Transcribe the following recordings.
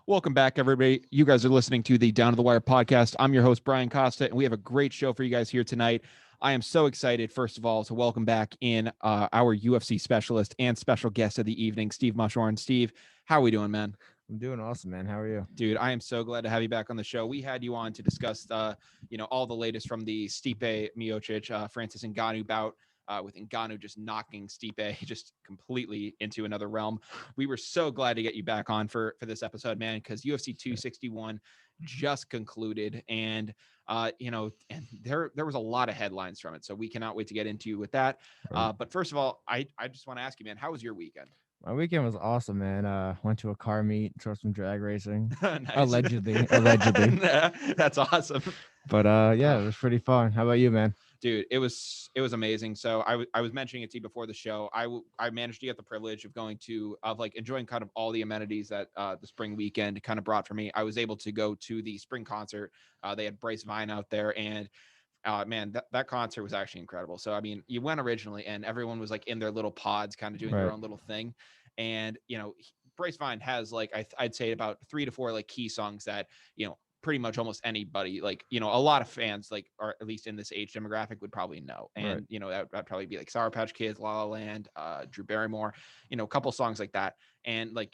Welcome back, everybody. You guys are listening to the Down to the Wire podcast. I'm your host, Brian Costa, and we have a great show for you guys here tonight. I am so excited, first of all, to welcome back in our UFC specialist and special guest of the evening, Steve Mushorn. Steve, how are we doing, man? I'm doing awesome, man. How are you? Dude, I am so glad to have you back on the show. We had you on to discuss, all the latest from the Stipe Miocic, Francis Ngannou bout, with Ngannou just knocking Stipe just completely into another realm. We were so glad to get you back on for this episode, man, because UFC 261 just concluded, and and there was a lot of headlines from it, so we cannot wait to get into with that. Right. But first of all, I just want to ask you, man, how was your weekend? My weekend was awesome, man. Went to a car meet, saw some drag racing. Nice. Allegedly. That's awesome. But yeah, it was pretty fun. How about you, man? Dude, it was amazing. So I was mentioning it to you before the show. I managed to get the privilege of going to of like enjoying kind of all the amenities that the spring weekend kind of brought for me. I was able to go to the spring concert. They had Bryce Vine out there, and man, that concert was actually incredible. So I mean, you went originally, and everyone was like in their little pods, kind of doing their Right. own little thing, and Bryce Vine has like I'd say about 3 to 4 like key songs that pretty much almost anybody, like a lot of fans, like, or at least in this age demographic, would probably know. Right. And that'd probably be like Sour Patch Kids, La La Land, Drew Barrymore, a couple songs like that. And like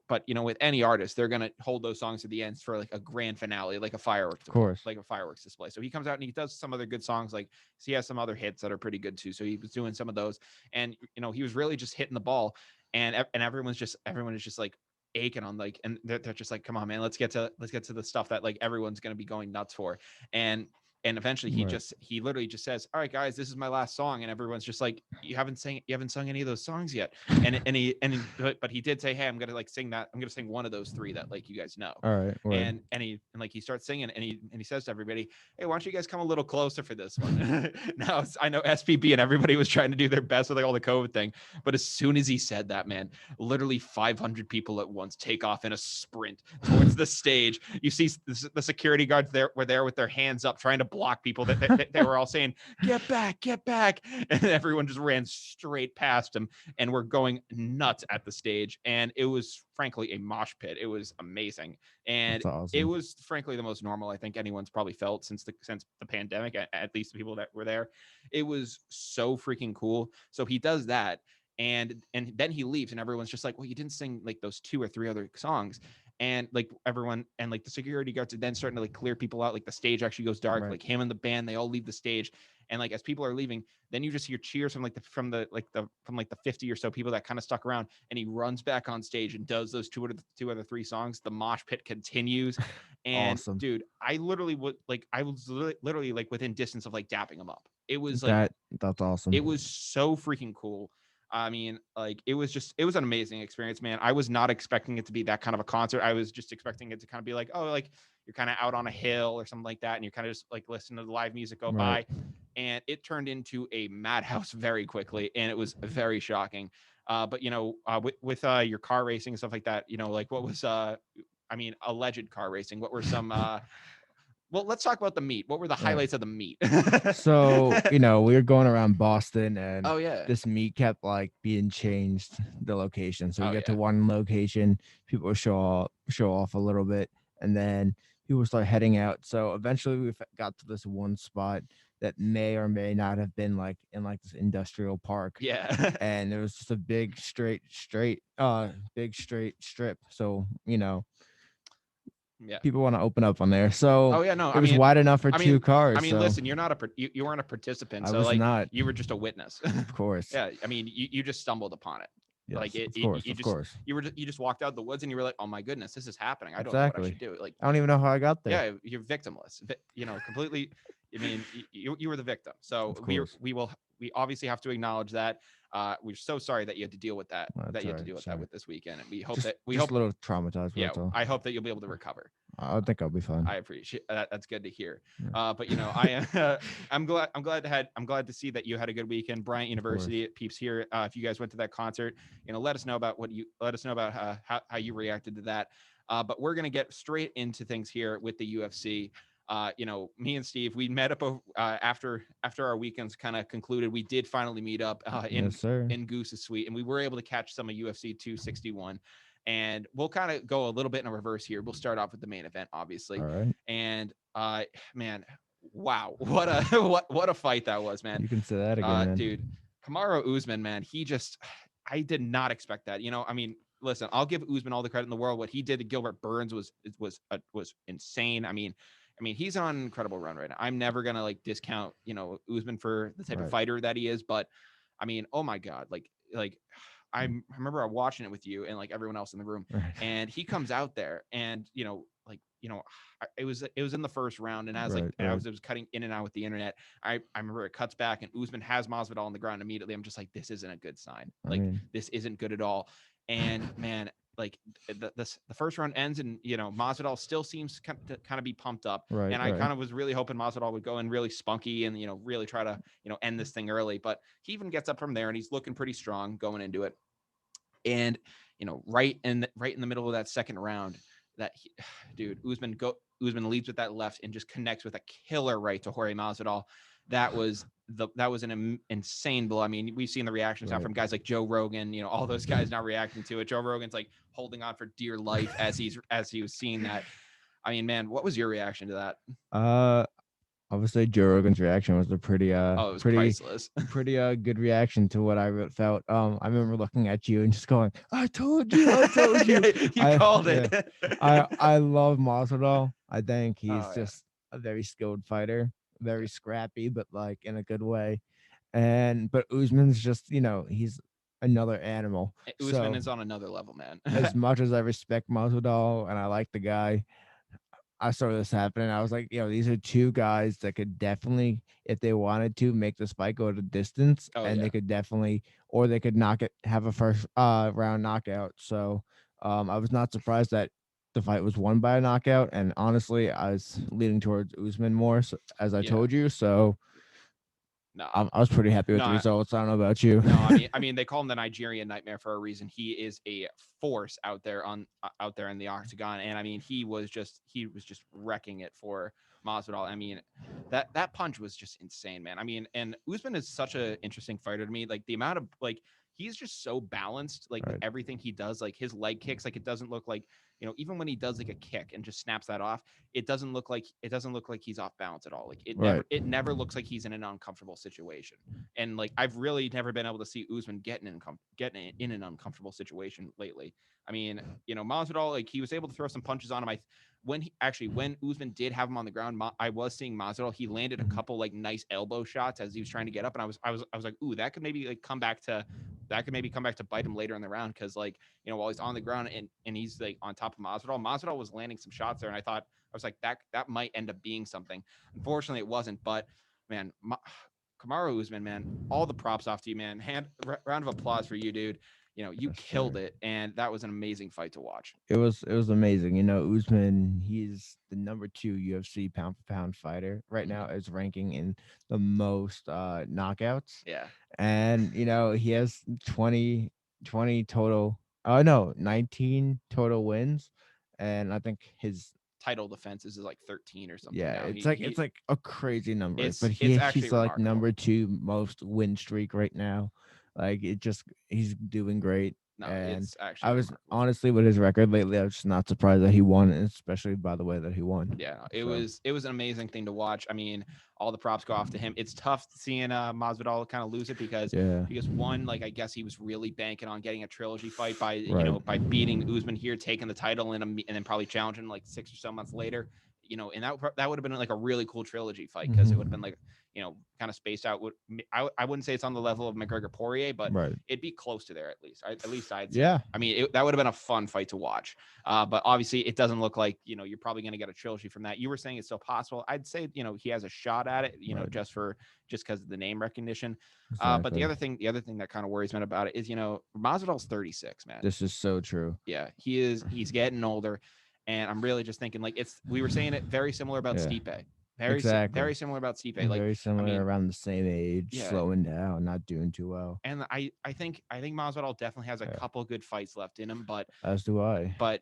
but with any artist, they're gonna hold those songs to the ends for like a grand finale, like a fireworks Of course. like a fireworks display. So he comes out and he does some other good songs, like he has some other hits that are pretty good too, so he was doing some of those. And he was really just hitting the ball. And everyone is just like aching on, like, and they're just like, come on, man, let's get to the stuff that like everyone's going to be going nuts for. And eventually Right. he literally just says, all right, guys, this is my last song. And everyone's just like, you haven't sung any of those songs yet. But he did say, hey, I'm gonna like sing that, I'm gonna sing one of those three that like you guys know. All right. Word. And he starts singing, and he says to everybody, hey, why don't you guys come a little closer for this one? Now I know SPB and everybody was trying to do their best with like all the COVID thing, but as soon as he said that, man, literally 500 people at once take off in a sprint towards the stage. You see the security guards were there with their hands up trying to block people that they were all saying, get back. And everyone just ran straight past him and were going nuts at the stage. And it was frankly a mosh pit. It was amazing. And That's it awesome. was frankly the most normal I think anyone's probably felt since the pandemic, at least the people that were there. It was so freaking cool. So he does that, and then he leaves, and everyone's just like, well, you didn't sing like those 2 or 3 other songs. And like everyone, and like the security guards are then starting to like clear people out, like the stage actually goes dark, Right. like him and the band, they all leave the stage. And like as people are leaving, then you just hear cheers from the 50 or so people that kind of stuck around, and he runs back on stage and does those two other three songs. The mosh pit continues. And Awesome. dude, I was literally like within distance of like dapping him up. It was like, That's it awesome. was so freaking cool. I mean, like, it was an amazing experience, man. I was not expecting it to be that kind of a concert. I was just expecting it to kind of be like, oh, like you're kind of out on a hill or something like that, and you're kind of just like listening to the live music go Right. by. And it turned into a madhouse very quickly, and it was very shocking. But with your car racing and stuff like that, like what was I mean, alleged car racing. What were some well, let's talk about the meet. What were the Right. highlights of the meet? So, we were going around Boston and Oh yeah. this meet kept like being changed the location. So we Oh get to yeah. one location, people would show off a little bit, and then people start heading out. So eventually got to this one spot that may or may not have been like in like this industrial park. Yeah. And it was just a big straight strip. So, Yeah. people want to open up on there. So Oh yeah, no. it was wide enough for I two mean, cars. So listen, you're not you weren't a participant, I so was like not, you were just a witness. of course. Yeah, I mean, you just stumbled upon it. Like Yes, of course, you of just course. you just walked out of the woods and you were like, oh my goodness, this is happening. I don't know what I should Exactly. do. Like, I don't even know how I got there. yeah, you're victimless. Completely. I mean, you were the victim. So Of course. we obviously have to acknowledge that. We're so sorry that you had to deal with that. That That's you all had to right. deal with that Sorry. with this weekend, and we hope Just that we just hope. a little traumatized, but Yeah, that's all. I hope that you'll be able to recover. I think I'll be fine. I appreciate that. That's good to hear. Yeah, But I'm glad to see that you had a good weekend. Bryant of course. University peeps here. If you guys went to that concert, let us know about how you reacted to that. But we're gonna get straight into things here with the UFC. Me and Steve, we met up after our weekends kind of concluded. We did finally meet up Yes, sir. in Goose's suite, and we were able to catch some of UFC 261. And we'll kind of go a little bit in a reverse here. We'll start off with the main event, obviously. All right. And man, wow, what a what a fight that was, man. You can say that again, man. Dude, Kamaru Usman, man, I did not expect that. Listen, I'll give Usman all the credit in the world. What he did to Gilbert Burns was insane. I mean, he's on an incredible run right now. I'm never gonna like discount, Usman for the type of fighter that he is, but I mean, oh my God, like I remember watching it with you and like everyone else in the room, and he comes out there, and it was in the first round, and as I was cutting in and out with the internet, I remember it cuts back, and Usman has Masvidal on the ground immediately. I'm just like, this isn't a good sign. This isn't good at all. And man, like the first round ends, and Masvidal still seems to kind of be pumped up, and I kind of was really hoping Masvidal would go in really spunky and really try to end this thing early, but he even gets up from there, and he's looking pretty strong going into it. And right in the middle of that second round, Usman leads with that left and just connects with a killer right to Jorge Masvidal. That was an insane blow. I mean, we've seen the reactions now from guys like Joe Rogan, all those guys now reacting to it. Joe Rogan's like holding on for dear life as he was seeing that. I mean, man, what was your reaction to that? Obviously Joe Rogan's reaction was a pretty priceless. pretty good reaction to what I felt. I remember looking at you and just going, I told you. You called it. I love Masvidal. I think he's just a very skilled fighter, very scrappy, but like in a good way. But Usman's just, he's another animal. Usman is on another level, man. As much as I respect Masvidal and I like the guy, I saw this happening. I was like, these are two guys that could definitely, if they wanted to, make this fight go to distance, they could definitely, or they could have a first round knockout. So I was not surprised that the fight was won by a knockout. And honestly, I was leaning towards Usman more, as I told you. So no, I was pretty happy with the results. I don't know about you. No, I mean, they call him the Nigerian Nightmare for a reason. He is a force out there in the octagon, and I mean, he was just wrecking it for Masvidal. I mean, that punch was just insane, man. I mean, and Usman is such an interesting fighter to me. Like the amount of he's just so balanced, with everything he does. Like his leg kicks, it doesn't look like even when he does like a kick and just snaps that off, it doesn't look like he's off balance at all. Like it never looks like he's in an uncomfortable situation. And I've really never been able to see Usman getting in an uncomfortable situation lately. I mean, Masvidal, he was able to throw some punches on him. When Usman did have him on the ground, I was seeing Masvidal. He landed a couple nice elbow shots as he was trying to get up, and I was like, ooh, that could maybe come back to bite him later in the round, because while he's on the ground and he's on top of Masvidal was landing some shots there, and I was like, that might end up being something. Unfortunately, it wasn't, but man, Kamaru Usman, man, all the props off to you, man. Round of applause for you, dude. You killed it, and that was an amazing fight to watch. It was amazing. Usman, he's the number 2 UFC pound for pound fighter right now, is ranking in the most knockouts. Yeah. And he has 20 total. Oh no, 19 total wins, and I think his title defenses is 13 or something. Yeah, now. It's like a crazy number. But he's like number 2 most win streak right now. He's doing great. No, and it's actually I was honestly, with his record lately, I was just not surprised that he won, especially by the way that he won. Yeah, it was an amazing thing to watch. I mean, all the props go off to him. It's tough seeing Masvidal kind of lose it because one, I guess he was really banking on getting a trilogy fight by by beating Usman here, taking the title, and then probably challenging 6 or so months later. And that would have been a really cool trilogy fight, because it would have been kind of spaced out. I wouldn't say it's on the level of McGregor Poirier, but it'd be close to there at least. At least I'd say. Yeah. I mean, that would have been a fun fight to watch. But obviously, it doesn't look like you're probably going to get a trilogy from that. You were saying it's still possible. I'd say he has a shot at it. Just because of the name recognition. Exactly. But the other thing that kind of worries me about it is Masvidal's 36, man. This is so true. Yeah, he is. He's getting older. And I'm really just thinking we were saying it very similar about Stipe. Very similar about Stipe. Very similar, around the same age, slowing down, not doing too well. And I think Masvidal definitely has a couple good fights left in him, but as do I. But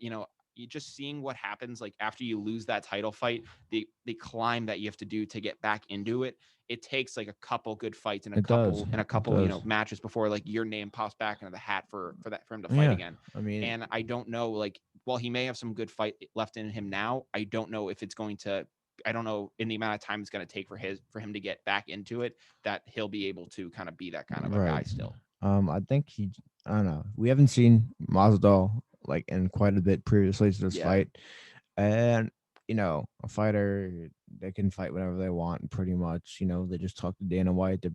you just seeing what happens like after you lose that title fight, the climb that you have to do to get back into it. It takes like a couple good fights and It does. a It couple, does. matches before like your name pops back into the hat for him to fight Yeah. again. I mean, And I don't know, like, while he may have some good fight left in him now, I don't know if it's going to. I don't know in the amount of time it's going to take for him to get back into it that he'll be able to kind of be that kind of a guy right. still. I think I don't know. We haven't seen Masvidal like in quite a bit previously to this Yeah. fight, and a fighter, they can fight whenever they want, pretty much. They just talk to Dana White. They're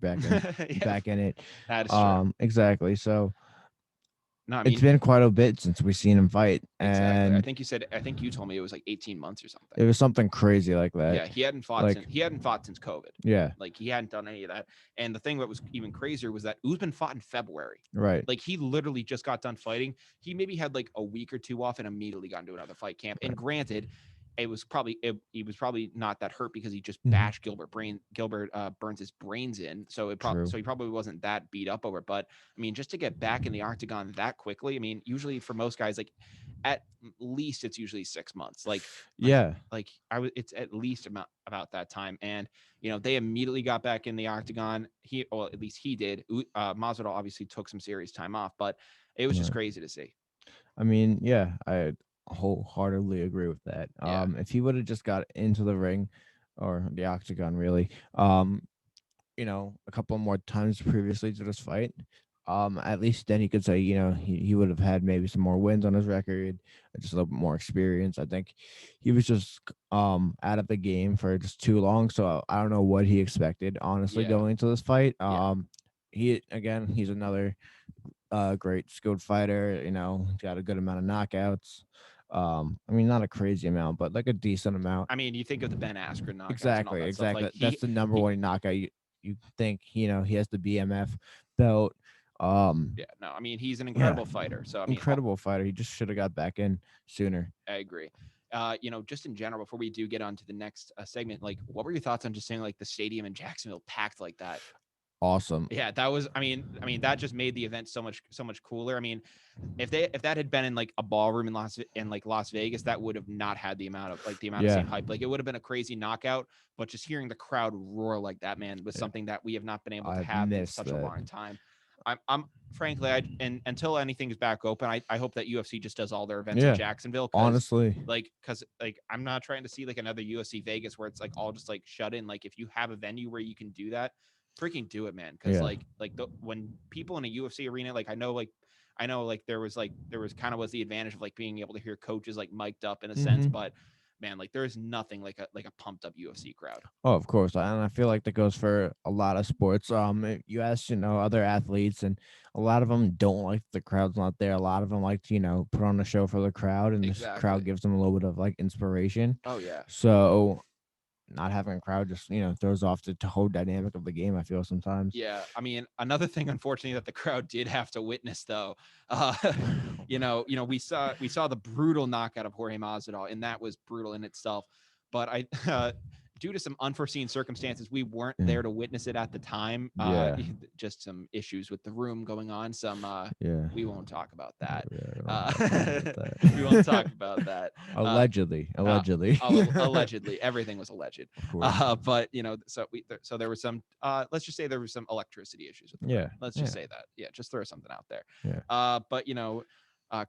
Yeah, back in it. that is true. Exactly. So No, I it's mean, been quite a bit since we've seen him fight, exactly. and I think you told me it was like 18 months or something. it was something crazy like that. Yeah, Like, he hadn't fought since COVID. yeah, Like he hadn't done any of that. And the thing that was even crazier was that Usman fought in February. right, Like he literally just got done fighting. He maybe had like a week or two off and immediately got into another fight camp. And right. granted, he was probably not that hurt because he just Mhm. bashed Gilbert Burns his brains in. True. So he probably wasn't that beat up over. But I mean, just to get back in the octagon that quickly, I mean, usually for most guys, like at least it's usually 6 months. Yeah. It's at least about that time. And they immediately got back in the octagon. Well, at least he did. Masvidal obviously took some serious time off, but it was just Right. crazy to see. I mean, yeah, I wholeheartedly agree with that. Yeah. If he would have just got into the ring or the octagon, really, a couple more times previously to this fight, at least then he could say, he would have had maybe some more wins on his record, just a little bit more experience. I think he was just out of the game for just too long. So I don't know what he expected, honestly, Yeah. going into this fight. Yeah. He's another great skilled fighter. He's got a good amount of knockouts. I mean, not a crazy amount, but like a decent amount. I mean, you think of the Ben Askren knockouts and all Exactly, that stuff. exactly. Like That's the number he one knockout. You think he has the BMF belt. Um, yeah, no, I mean, he's an yeah, incredible fighter. So I mean, incredible fighter. He just should have got back in sooner. I agree. Just in general, before we do get on to the next segment, like, what were your thoughts on just saying like the stadium in Jacksonville packed like that? Awesome. Yeah, that was. I mean, that just made the event so much cooler. I mean, if that had been in like a ballroom in Las Vegas, that would have not had the amount of Yeah, same hype. Like it would have been a crazy knockout, but just hearing the crowd roar like that, man, was yeah. something that we have not been able to I've have in missed such a that. long time. I'm frankly, and until anything is back open, I hope that UFC just does all their events in Yeah, Jacksonville honestly. because I'm not trying to see like another UFC Vegas where it's like all just like shut in. Like if you have a venue where you can do that, freaking do it, man. Because Yeah. when people in a UFC arena, I know there was kind of was the advantage of like being able to hear coaches like mic'd up in a sense, hmm but man, like there is nothing like a pumped up UFC crowd. Oh, of course, and I feel like that goes for a lot of sports. You ask, other athletes, and a lot of them don't like the crowd's not there. A lot of them like to, put on a show for the crowd, and this crowd Exactly. gives them a little bit of like inspiration. Oh yeah. So not having a crowd just throws off the whole dynamic of the game. I feel sometimes. Yeah, I mean, another thing, unfortunately, that the crowd did have to witness, though, uh, we saw the brutal knockout of Jorge Masvidal, and that was brutal in itself. But due to some unforeseen circumstances, we weren't Yeah, there to witness it at the time. yeah, Just some issues with the room going on. yeah. We won't talk about that. Yeah, I don't Uh, wanna talk about we won't that. talk about that. Allegedly, Uh, allegedly. Allegedly, everything was alleged. Of course. But so there was some. Let's just say there was some electricity issues with the room. Yeah, Let's yeah, just say that. Yeah, just throw something out there. yeah. But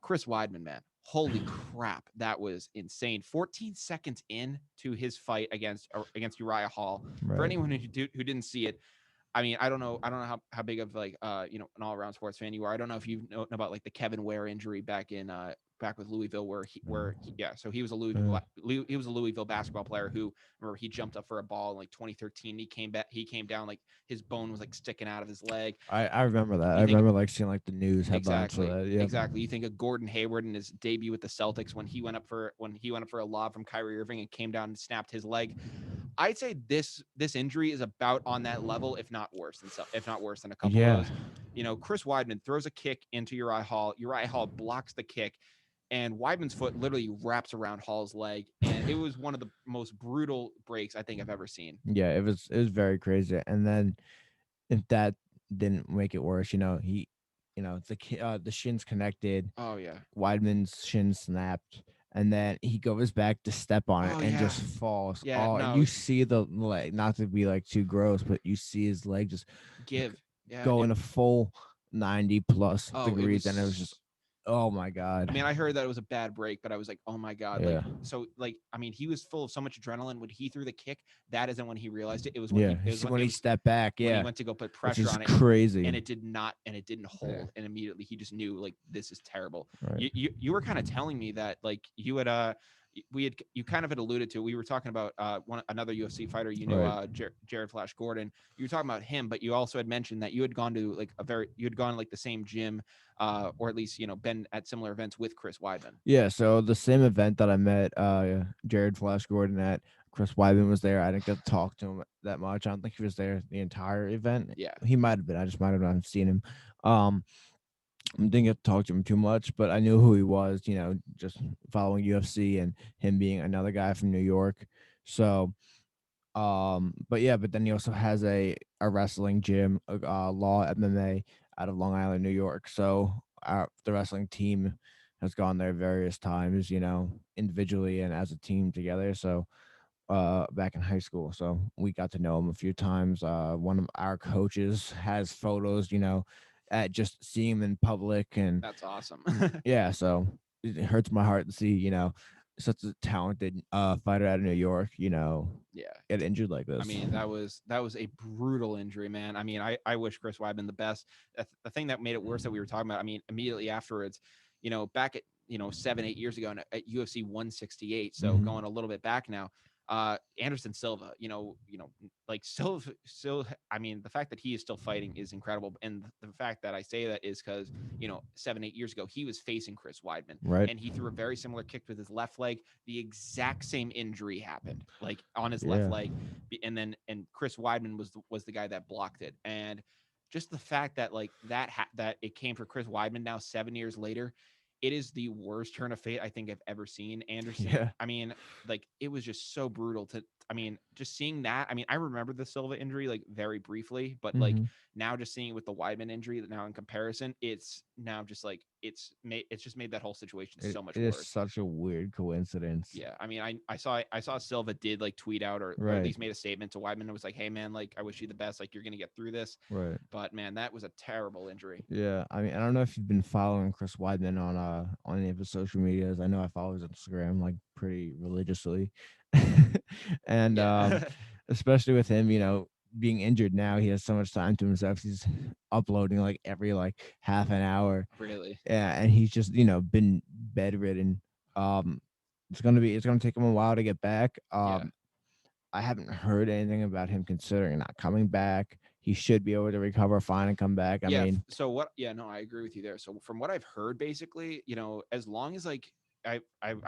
Chris Weidman, man, holy crap, that was insane. 14 seconds in to his fight against Uriah Hall. For Right. anyone who didn't see it, I mean, I don't know how big of like an all around sports fan you are. I don't know if you know about like the Kevin Ware injury back with Louisville so he was a Louisville basketball player who, remember, he jumped up for a ball in like 2013. He came down like his bone was like sticking out of his leg. I remember that. I You think remember like seeing like the news headlines for Exactly. that. Yeah. Exactly. You think of Gordon Hayward in his debut with the Celtics when he went up for a lob from Kyrie Irving and came down and snapped his leg. I'd say this injury is about on that level, if not worse than a couple Yeah. of those. Chris Weidman throws a kick into Uriah Hall. Uriah Hall blocks the kick, and Weidman's foot literally wraps around Hall's leg, and it was one of the most brutal breaks I think I've ever seen. Yeah, it was very crazy. And then if that didn't make it worse, the shins connected. Oh yeah. Weidman's shin snapped, and then he goes back to step on it Oh and yeah, just falls. yeah. Oh, and No, you see the leg, not to be like too gross, but you see his leg just give. Yeah, go in a full 90 plus oh, it degrees, and it was just, was. oh my god. I mean, I heard that it was a bad break, but I was like, oh my God. Like, Yeah, so like, I mean, he was full of so much adrenaline when he threw the kick. That isn't when he realized it. It was when yeah. he, it was when, When it he was stepped back, when he yeah, went to go put which pressure is on it, and crazy. it did not, and it didn't Yeah, hold. And immediately he just knew like, this is terrible. right. You were kind of telling me that like you had, you kind of had alluded to, we were talking about another UFC fighter, Right. Jared Flash Gordon. You were talking about him, but you also had mentioned that you had gone to like you had gone like the same gym, or at least, been at similar events with Chris Weidman. Yeah, so the same event that I met Jared Flash Gordon at, Chris Weidman was there. I didn't get to talk to him that much. I don't think he was there the entire event. Yeah. He might have been. I just might have not seen him. Um, didn't get to talk to him too much, but I knew who he was. Just following UFC and him being another guy from New York. So, but yeah, but then he also has a wrestling gym, Law MMA out of Long Island, New York. So the wrestling team has gone there various times, individually and as a team together. So back in high school, so we got to know him a few times. One of our coaches has photos, at just seeing him in public, and That's awesome. yeah, so it hurts my heart to see, such a talented fighter out of New York, Yeah. get injured like I this. mean, that was a brutal injury, man. I mean, I wish Chris Weidman the best. The thing that made it worse that we were talking about, I mean, immediately afterwards, back at 7 8 years ago at UFC 168, so Hmm. going a little bit back now, Anderson Silva, like still, I mean, the fact that he is still fighting is incredible, and the fact that I say that is because 7 8 years ago he was facing Chris Weidman, Right. and he threw a very similar kick with his left leg. The exact same injury happened, like on his left Yeah. leg, and Chris Weidman was the guy that blocked it. And just the fact that like that it came for Chris Weidman now 7 years later, it is the worst turn of fate I think I've ever seen. Anderson, Yeah. I mean, like it was just so brutal to. I mean, just seeing that. I mean, I remember the Silva injury like very briefly, but like Hmm. now just seeing it with the Weidman injury now in comparison, it's now just like it's just made that whole situation It, so much it is worse. such a weird coincidence. Yeah, I mean, I saw Silva did like tweet out or at Right. least made a statement to Weidman. It was like, hey man, like I wish you the best. Like you're gonna get through this. Right. But man, that was a terrible injury. Yeah. I mean, I don't know if you've been following Chris Weidman on any of his social medias. I know I follow his Instagram like pretty religiously. And Yeah, especially with him, being injured now, he has so much time to himself. He's uploading like every like half an hour. really. Yeah, and he's just, been bedridden. Um it's gonna take him a while to get back. Yeah. I haven't heard anything about him considering not coming back. He should be able to recover fine and come back. I Yeah. mean, So what? Yeah, no, I agree with you there. So from what I've heard, basically, as long as like I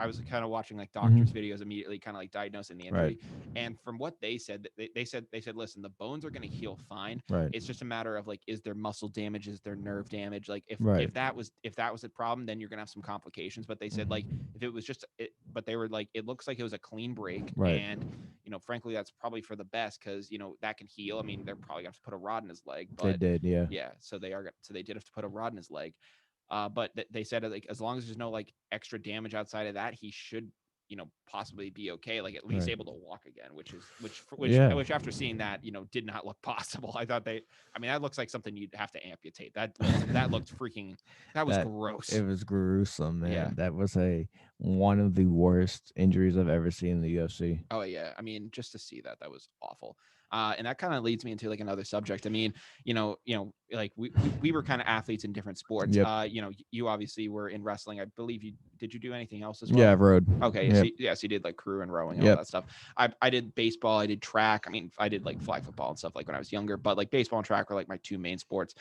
was kind of watching like doctors' mhm, videos immediately, kind of like diagnosing the right, injury, and from what they said, they said, listen, the bones are going to heal fine. right, It's just a matter of like, is there muscle damage? Is there nerve damage? Like right. if that was a problem, then you're gonna have some complications. But they said like Mhm, if it was just it, but they were like it looks like it was a clean break, right. and frankly, that's probably for the best because that can heal. I mean, they're probably gonna have to put a rod in his leg, They but did, yeah. yeah, so they did have to put a rod in his leg. But they said like as long as there's no like extra damage outside of that, he should possibly be okay, like at least Right. able to walk again, Yeah. which after seeing that did not look possible. I mean that looks like something you'd have to amputate. That looked freaking, that was That it gross. was gruesome, Yeah. man. That was a one of the worst injuries I've ever seen in the UFC. Oh yeah, I mean, just to see that was awful. And that kind of leads me into like another subject. I mean, like we were kind of athletes in different sports. Yep. You obviously were in wrestling. I believe you did. You do anything else as Yeah, well? road. Okay, Yep. yes, you did like crew and rowing and all Yep. that stuff. I did baseball. I did track. I mean, I did like flag football and stuff like when I was younger. But like baseball and track were like my two main sports.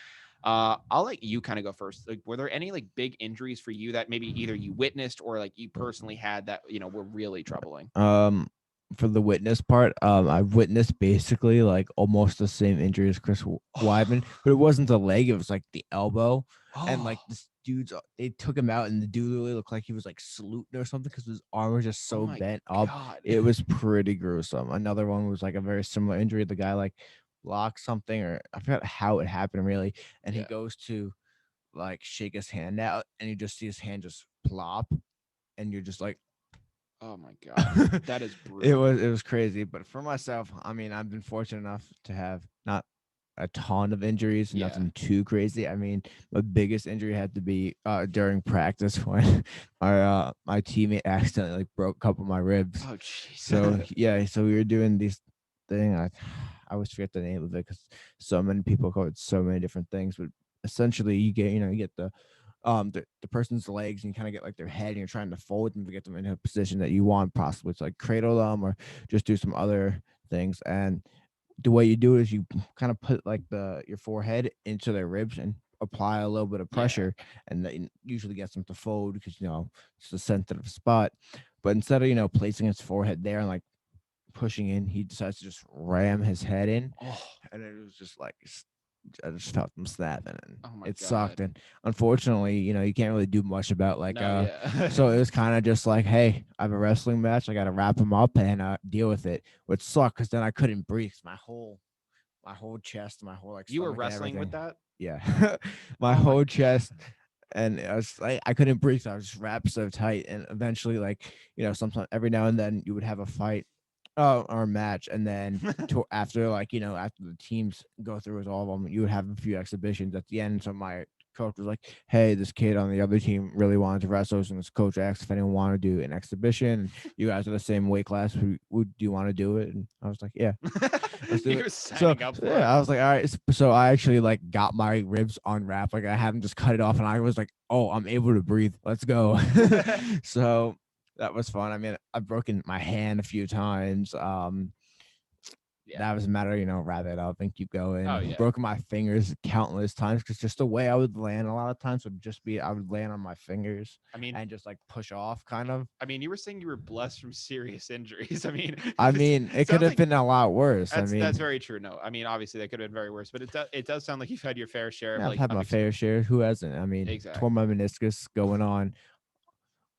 I'll let you kind of go first. Like, were there any like big injuries for you that maybe either you witnessed or like you personally had that were really troubling? Um, for the witness part, I've witnessed basically like almost the same injury as Chris Weidman, but it wasn't the leg; it was like the elbow. And like Oh, this dude's, they took him out, and the dude really looked like he was like saluting or something because his arm was just oh so my bent up. God. It was pretty gruesome. Another one was like a very similar injury. The guy like blocked something, or I forgot how it happened really, and he Yeah. goes to like shake his hand out, and you just see his hand just plop, and you're just like, Oh my God. That is brutal. It was crazy. But for myself, I mean, I've been fortunate enough to have not a ton of injuries, Yeah. nothing too crazy. I mean, my biggest injury had to be during practice when my teammate accidentally like broke a couple of my ribs. Oh jeez. So yeah, so we were doing this thing. I always forget the name of it because so many people call it so many different things. But essentially, you get the person's legs and you kind of get like their head and you're trying to fold them to get them in a position that you want, possibly it's like cradle them or just do some other things. And the way you do it is you kind of put like your forehead into their ribs and apply a little bit of Yeah. pressure, and that usually gets them to fold because it's a sensitive spot. But instead of placing his forehead there and like pushing in, he decides to just ram his head in, Oh. and it was just like I just felt them snapping, and Oh my it God. sucked. And unfortunately, you can't really do much about like No. Yeah. so it was kind of just like, hey, I have a wrestling match, I got to wrap him up and deal with it, which sucked because then I couldn't breathe. My whole chest, my whole like You were stomach and wrestling with everything. that? Yeah, my Oh my whole God. chest, and I was like, I couldn't breathe. So I was just wrapped so tight, and eventually, like sometimes every now and then you would have a fight, or a match, and then after after the teams go through with all of them, you would have a few exhibitions at the end. So my coach was like, "Hey, this kid on the other team really wanted to wrestle, and this coach asked if anyone wanted to do an exhibition. And you guys are the same weight class. Would do you want to do it?" And I was like, "Yeah, let's do You it." were So, signing up so for it. yeah, I was like, "All right." So I actually like got my ribs unwrapped, like I haven't just cut it off, and I was like, "Oh, I'm able to breathe. Let's go." So that was fun. I mean, I've broken my hand a few times. Yeah. That was a matter, wrap it up and keep Oh going. yeah. Broken my fingers countless times because just the way I would land a lot of times would just be I would land on my fingers I mean, and just like push off kind of. you were saying you were blessed from serious injuries. I mean, I this mean, it could sounds have like been a lot worse. I that's mean, very true. No, I mean, obviously that could have been very worse, but it does sound like you've had your fair share of yeah, I've like had my fair share. Who hasn't? I mean, tore exactly. my meniscus going on.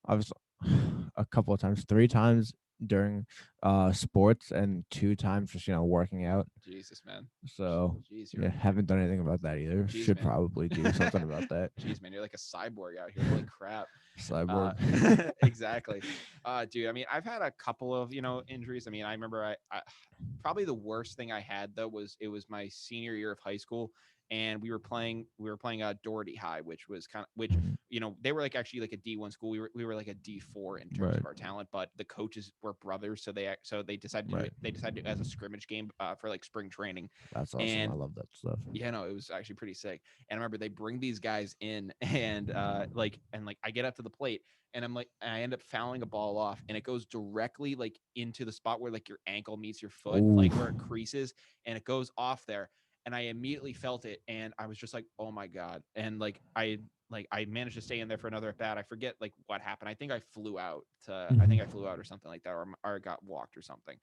I was a couple of times, 3 times during sports and 2 times just working out. Jesus, man. So Jeez, yeah, haven't done anything about that either. jeez, Should man. probably do something about that. Jeez, man, you're like a cyborg out here. Holy crap. Uh, Cyborg. exactly. Dude, I mean, I've had a couple of, injuries. I mean, I remember I probably the worst thing I had though was it was my senior year of high school, and we were playing Doherty High, which was which Mhm. they were like actually like a D1 school. We were like a D4 in terms Right, of our talent, but the coaches were brothers, so they decided to do right. it. They decided to do it as a scrimmage game for like spring training, That's awesome. I and love that stuff. yeah, no, it was actually pretty sick. And I remember they bring these guys in, and like I get up to the plate, and I end up fouling a ball off, and it goes directly like into the spot where like your ankle meets your foot, Ooh. like where it creases, and it goes off there. And I immediately felt it, and I was just like, oh my God. And I managed to stay in there for another at bat. I forget like what happened. I think I flew out or something like that, or got walked or something.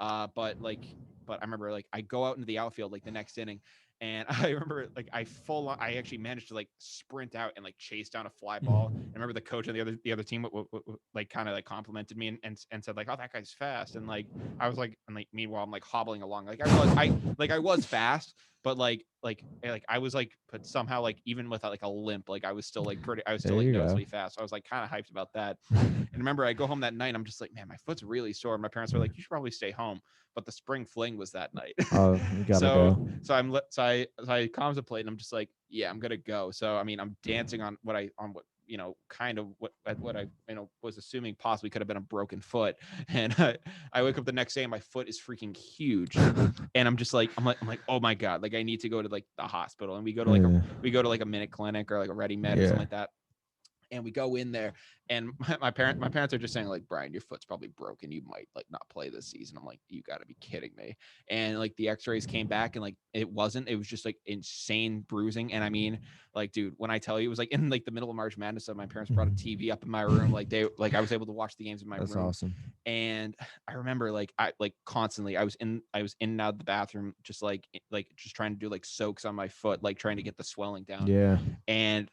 But I remember like I go out into the outfield like the next inning, and I remember like I actually managed to like sprint out and like chase down a fly ball. And I remember the coach on the other team like kind of like complimented me and said like, oh, that guy's fast. And like I was like, and like meanwhile I'm like hobbling along, like I was fast, but I was like, but somehow like even with like a limp, like I was still There like you go. noticeably fast. So I was like kind of hyped about that. And remember, I go home that night. I'm just like, man, my foot's really sore. My parents were like, you should probably stay home. But the spring fling was that night. Oh, you gotta so go. so I contemplate, and I'm just like, yeah, I'm gonna go. So I mean, I'm dancing on what kind of what I was assuming possibly could have been a broken foot. And I wake up the next day and my foot is freaking huge. And I'm like, oh my God, like I need to go to like the hospital. And Yeah. we go to like a minute clinic or like a Ready Med or something Yeah. like that. And we go in there, and my parents are just saying like, Brian, your foot's probably broken, you might like not play this season. I'm like, you got to be kidding me. And like the x-rays came back, and like it was just like insane bruising. And I mean, like, dude, when I tell you, it was like in like the middle of March Madness, so my parents brought a TV up in my room, like I was able to watch the games in my That's room. awesome. And I remember like I like constantly I was in and out of the bathroom, just trying to do like soaks on my foot, like trying to get the swelling down. Yeah. And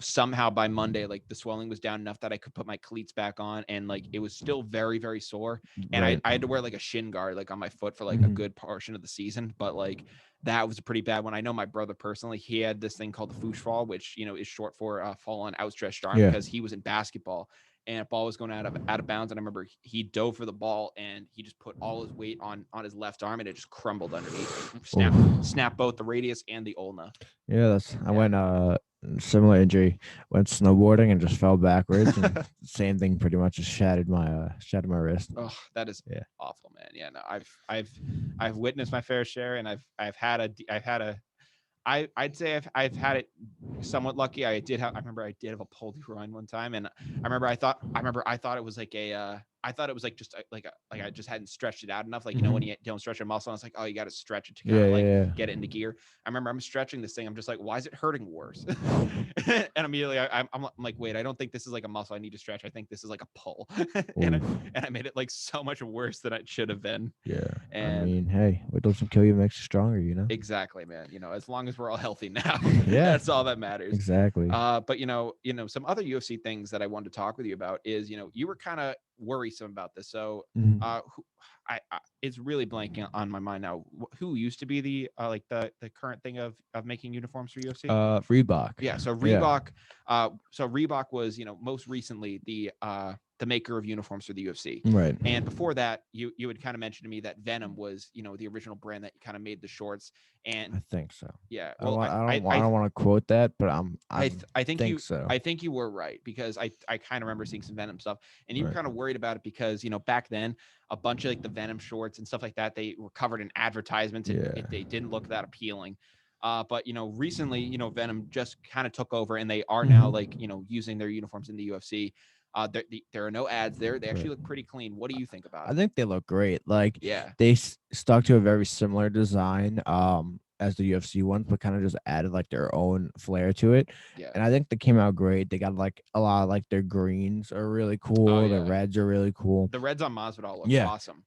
somehow by Monday, like the swelling was down enough that I could put my cleats back on, and like it was still very, very sore. And I, Right. I had to wear like a shin guard like on my foot for like a Mhm. good portion of the season. But like that was a pretty bad one. I know my brother personally, he had this thing called the foosh fall, which is short for fall on outstretched arm, Yeah. because he was in basketball. and ball was going out of bounds. And I remember he dove for the ball and he just put all his weight on his left arm and it just crumbled underneath. Snapped both the radius and the ulna. Yeah, I went similar injury. Went snowboarding and just fell backwards, and same thing pretty much, just shattered my wrist. Oh, that is Yeah. awful, man. Yeah, no, I've witnessed my fair share, and I've had a I'd say I've had it somewhat lucky. I remember I did have a pulled groin one time, and I thought it was like I thought it was like just like I just hadn't stretched it out enough. Like, you know, when you don't stretch a muscle, and it's like, oh, you got to stretch it to kind of get it into gear. I remember I'm stretching this thing. I'm just like, why is it hurting worse? And immediately I'm like, wait, I don't think this is like a muscle I need to stretch. I think this is like a pull. and I made it like so much worse than it should have been. Yeah. And I mean, hey, what doesn't kill you makes you stronger, you know? exactly, man. You know, as long as we're all healthy now, Yeah. that's all that matters. Exactly. But you know, some other UFC things that I wanted to talk with you about is, you were kind of worrisome about this. So, it's really blanking on my mind now. Who used to be the like the current thing of making uniforms for UFC? Reebok. Yeah. So Reebok. So Reebok was, most recently the maker of uniforms for the UFC. Right. And before that, you had kind of mentioned to me that Venum was, the original brand that kind of made the shorts. And I think so. yeah, well, I don't want to quote that, but I think so. I think you were right, because I kind of remember seeing some Venom stuff, and you were kind of worried about it because, back then a bunch of like the Venom shorts and stuff like that, they were covered in advertisements and they didn't look that appealing. But recently, Venom just kind of took over, and they are now like, using their uniforms in the UFC. There are no ads there. They actually look pretty clean. What do you think about it? I think they look great. Like, yeah, they stuck to a very similar design as the UFC ones, but kind of just added like their own flair to it. yeah. And I think they came out great. They got like a lot of like their greens are really cool. Oh, yeah. The reds are really cool. The reds on Masvidal look awesome.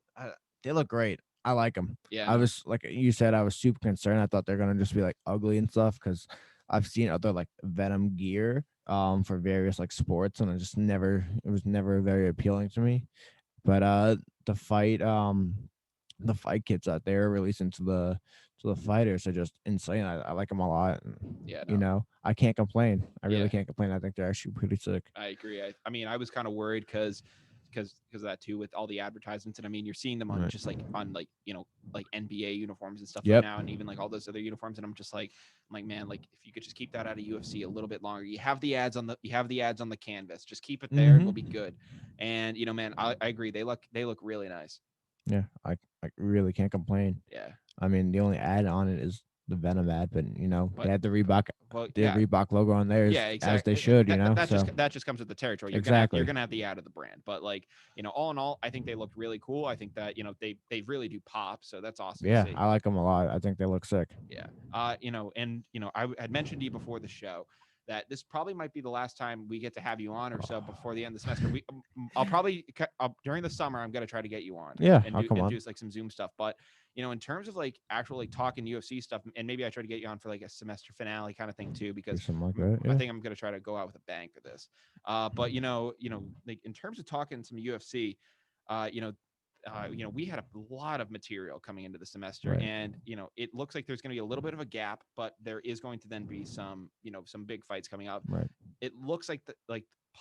They look great. I like them. Yeah, I was like you said, I was super concerned. I thought they're gonna just be like ugly and stuff, because I've seen other like Venom gear for various like sports, and it was never very appealing to me. But the fight kits out there releasing to the fighters are just insane. I like them a lot. And, yeah. No. I can't complain. I really can't complain. I think they're actually pretty sick. I agree. I mean, I was kind of worried because of that too, with all the advertisements. And I mean, you're seeing them on just like on like, like NBA uniforms and stuff right now, and even like all those other uniforms. And I'm like, man, like if you could just keep that out of UFC a little bit longer. You have the ads on the canvas. Just keep it there and we'll be good. And man, I agree. They look really nice. Yeah, I really can't complain. Yeah. I mean, the only ad on it is the Venom ad, but they had the Reebok Reebok logo on there, as they should. That just comes with the territory. You're gonna have the ad of the brand, but like, all in all, I think they look really cool. I think that they really do pop, so that's awesome. Yeah, to see. I like them a lot. I think they look sick. Yeah. I had mentioned to you before the show that this probably might be the last time we get to have you on or so before the end of the semester. I'll probably during the summer I'm gonna try to get you on. Yeah, and do like some Zoom stuff, but. In terms of like actual like talking UFC stuff, and maybe I try to get you on for like a semester finale kind of thing too, because like that, I think I'm gonna try to go out with a bang for this. But like in terms of talking some UFC, we had a lot of material coming into the semester, and it looks like there's going to be a little bit of a gap, but there is going to then be some big fights coming up. Right. It looks like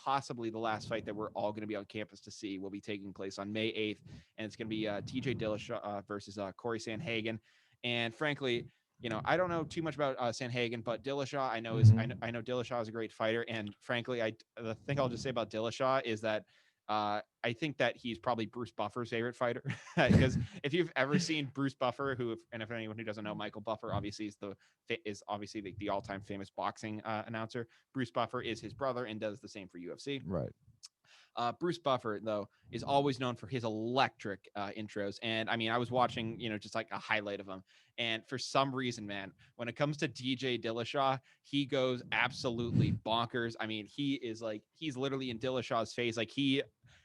possibly the last fight that we're all going to be on campus to see will be taking place on May 8th, and it's going to be TJ Dillashaw versus Corey Sandhagen. And frankly, I don't know too much about Sandhagen, but Dillashaw I know I know Dillashaw is a great fighter, and frankly, the thing I'll just say about Dillashaw is that I think that he's probably Bruce Buffer's favorite fighter, because if you've ever seen Bruce Buffer, and if anyone who doesn't know, Michael Buffer obviously is obviously the all-time famous boxing announcer. Bruce Buffer is his brother and does the same for UFC. Right. Bruce Buffer, though, is always known for his electric intros. And I mean, I was watching, just like a highlight of him. And for some reason, man, when it comes to DJ Dillashaw, he goes absolutely bonkers. I mean, he's literally in Dillashaw's face. Like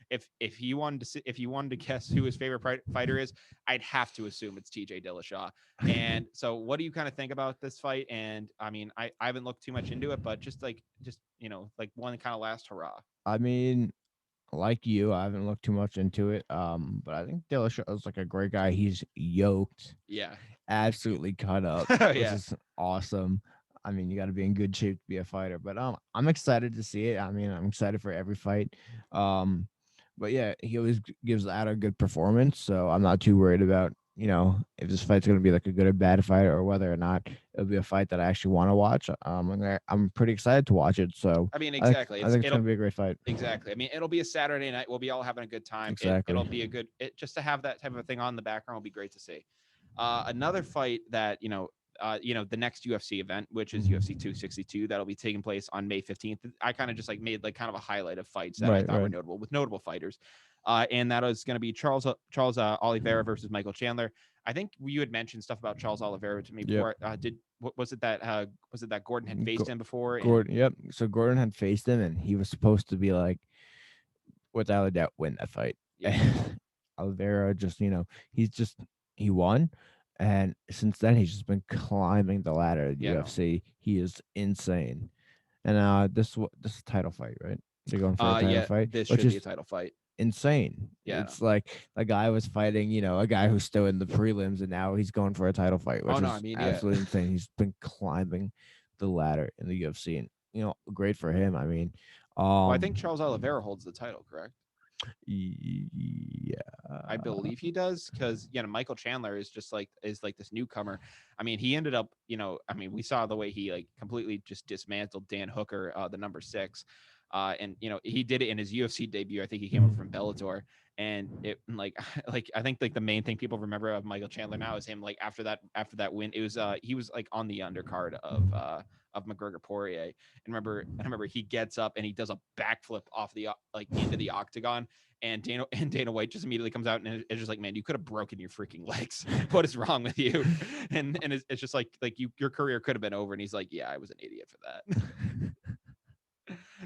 if you wanted to guess who his favorite fighter is, I'd have to assume it's TJ Dillashaw. And so what do you kind of think about this fight? And I mean, I haven't looked too much into it, but just one kind of last hurrah. I mean, like you, I haven't looked too much into it. But I think Dillashaw is like a great guy. He's yoked. Yeah. Absolutely cut up. Yeah. Which is awesome. I mean, you got to be in good shape to be a fighter. But I'm excited to see it. I mean, I'm excited for every fight. Um, but yeah, he always gives out a good performance, so I'm not too worried about if this fight's gonna be like a good or bad fight or whether or not it'll be a fight that I actually want to watch. I'm pretty excited to watch it. So I mean, I think exactly. I think it's It'll gonna be a great fight. exactly. I mean, it'll be a Saturday night. We'll be all having a good time. Exactly. It'll be a good. Just to have that type of a thing on in the background will be great to see. Another fight that the next UFC event, which is UFC 262, that'll be taking place on May 15th. I kind of just like made like kind of a highlight of fights that I Right, thought were right. notable with notable fighters. And that is going to be Charles Oliveira versus Michael Chandler. I think you had mentioned stuff about Charles Oliveira to me Yep. before. Was it that Gordon had faced him before? Gordon. Yep. So Gordon had faced him, and he was supposed to be like, without a doubt, win that fight. Yeah. Oliveira just, he won. And since then, he's just been climbing the ladder at Yeah, no. UFC. He is insane. And this is a title fight, right? They're going for a title fight, this which should be a is title fight. insane. Yeah, It's like a guy was fighting, a guy who's still in the prelims, and now he's going for a title fight, which is absolutely insane. He's been climbing the ladder in the UFC, and great for him. I mean, well, I think Charles Oliveira holds the title, correct? Yeah, I believe he does, because Michael Chandler is like this newcomer. I mean, he ended up, we saw the way he like completely just dismantled Dan Hooker, the number 6. And he did it in his UFC debut. I think he came over from Bellator, and it like I think like the main thing people remember of Michael Chandler now is him like after that win. It was he was like on the undercard of McGregor Poirier, and I remember he gets up and he does a backflip off the like into the octagon, and Dana White just immediately comes out and it's just like, man, you could have broken your freaking legs. What is wrong with you? And it's just like your career could have been over. And he's like, yeah, I was an idiot for that.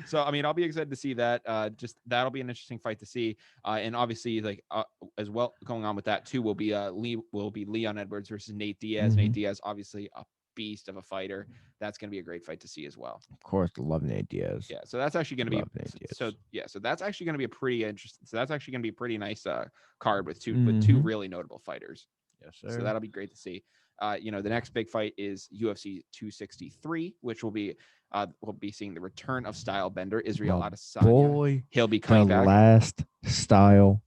So I mean, I'll be excited to see that. Just that'll be an interesting fight to see. And obviously, like as well, going on with that too will be Leon Edwards versus Nate Diaz. Nate Diaz, obviously a beast of a fighter. That's going to be a great fight to see as well. Of course, love Nate Diaz. Yeah, so that's actually going to be so that's actually going to be a pretty interesting. So that's actually going to be a pretty nice card with two really notable fighters. Yes, sir. So that'll be great to see. The next big fight is UFC 263, which will be we'll be seeing the return of Style Bender, Israel Adesanya. Boy, he'll be coming back. Last Style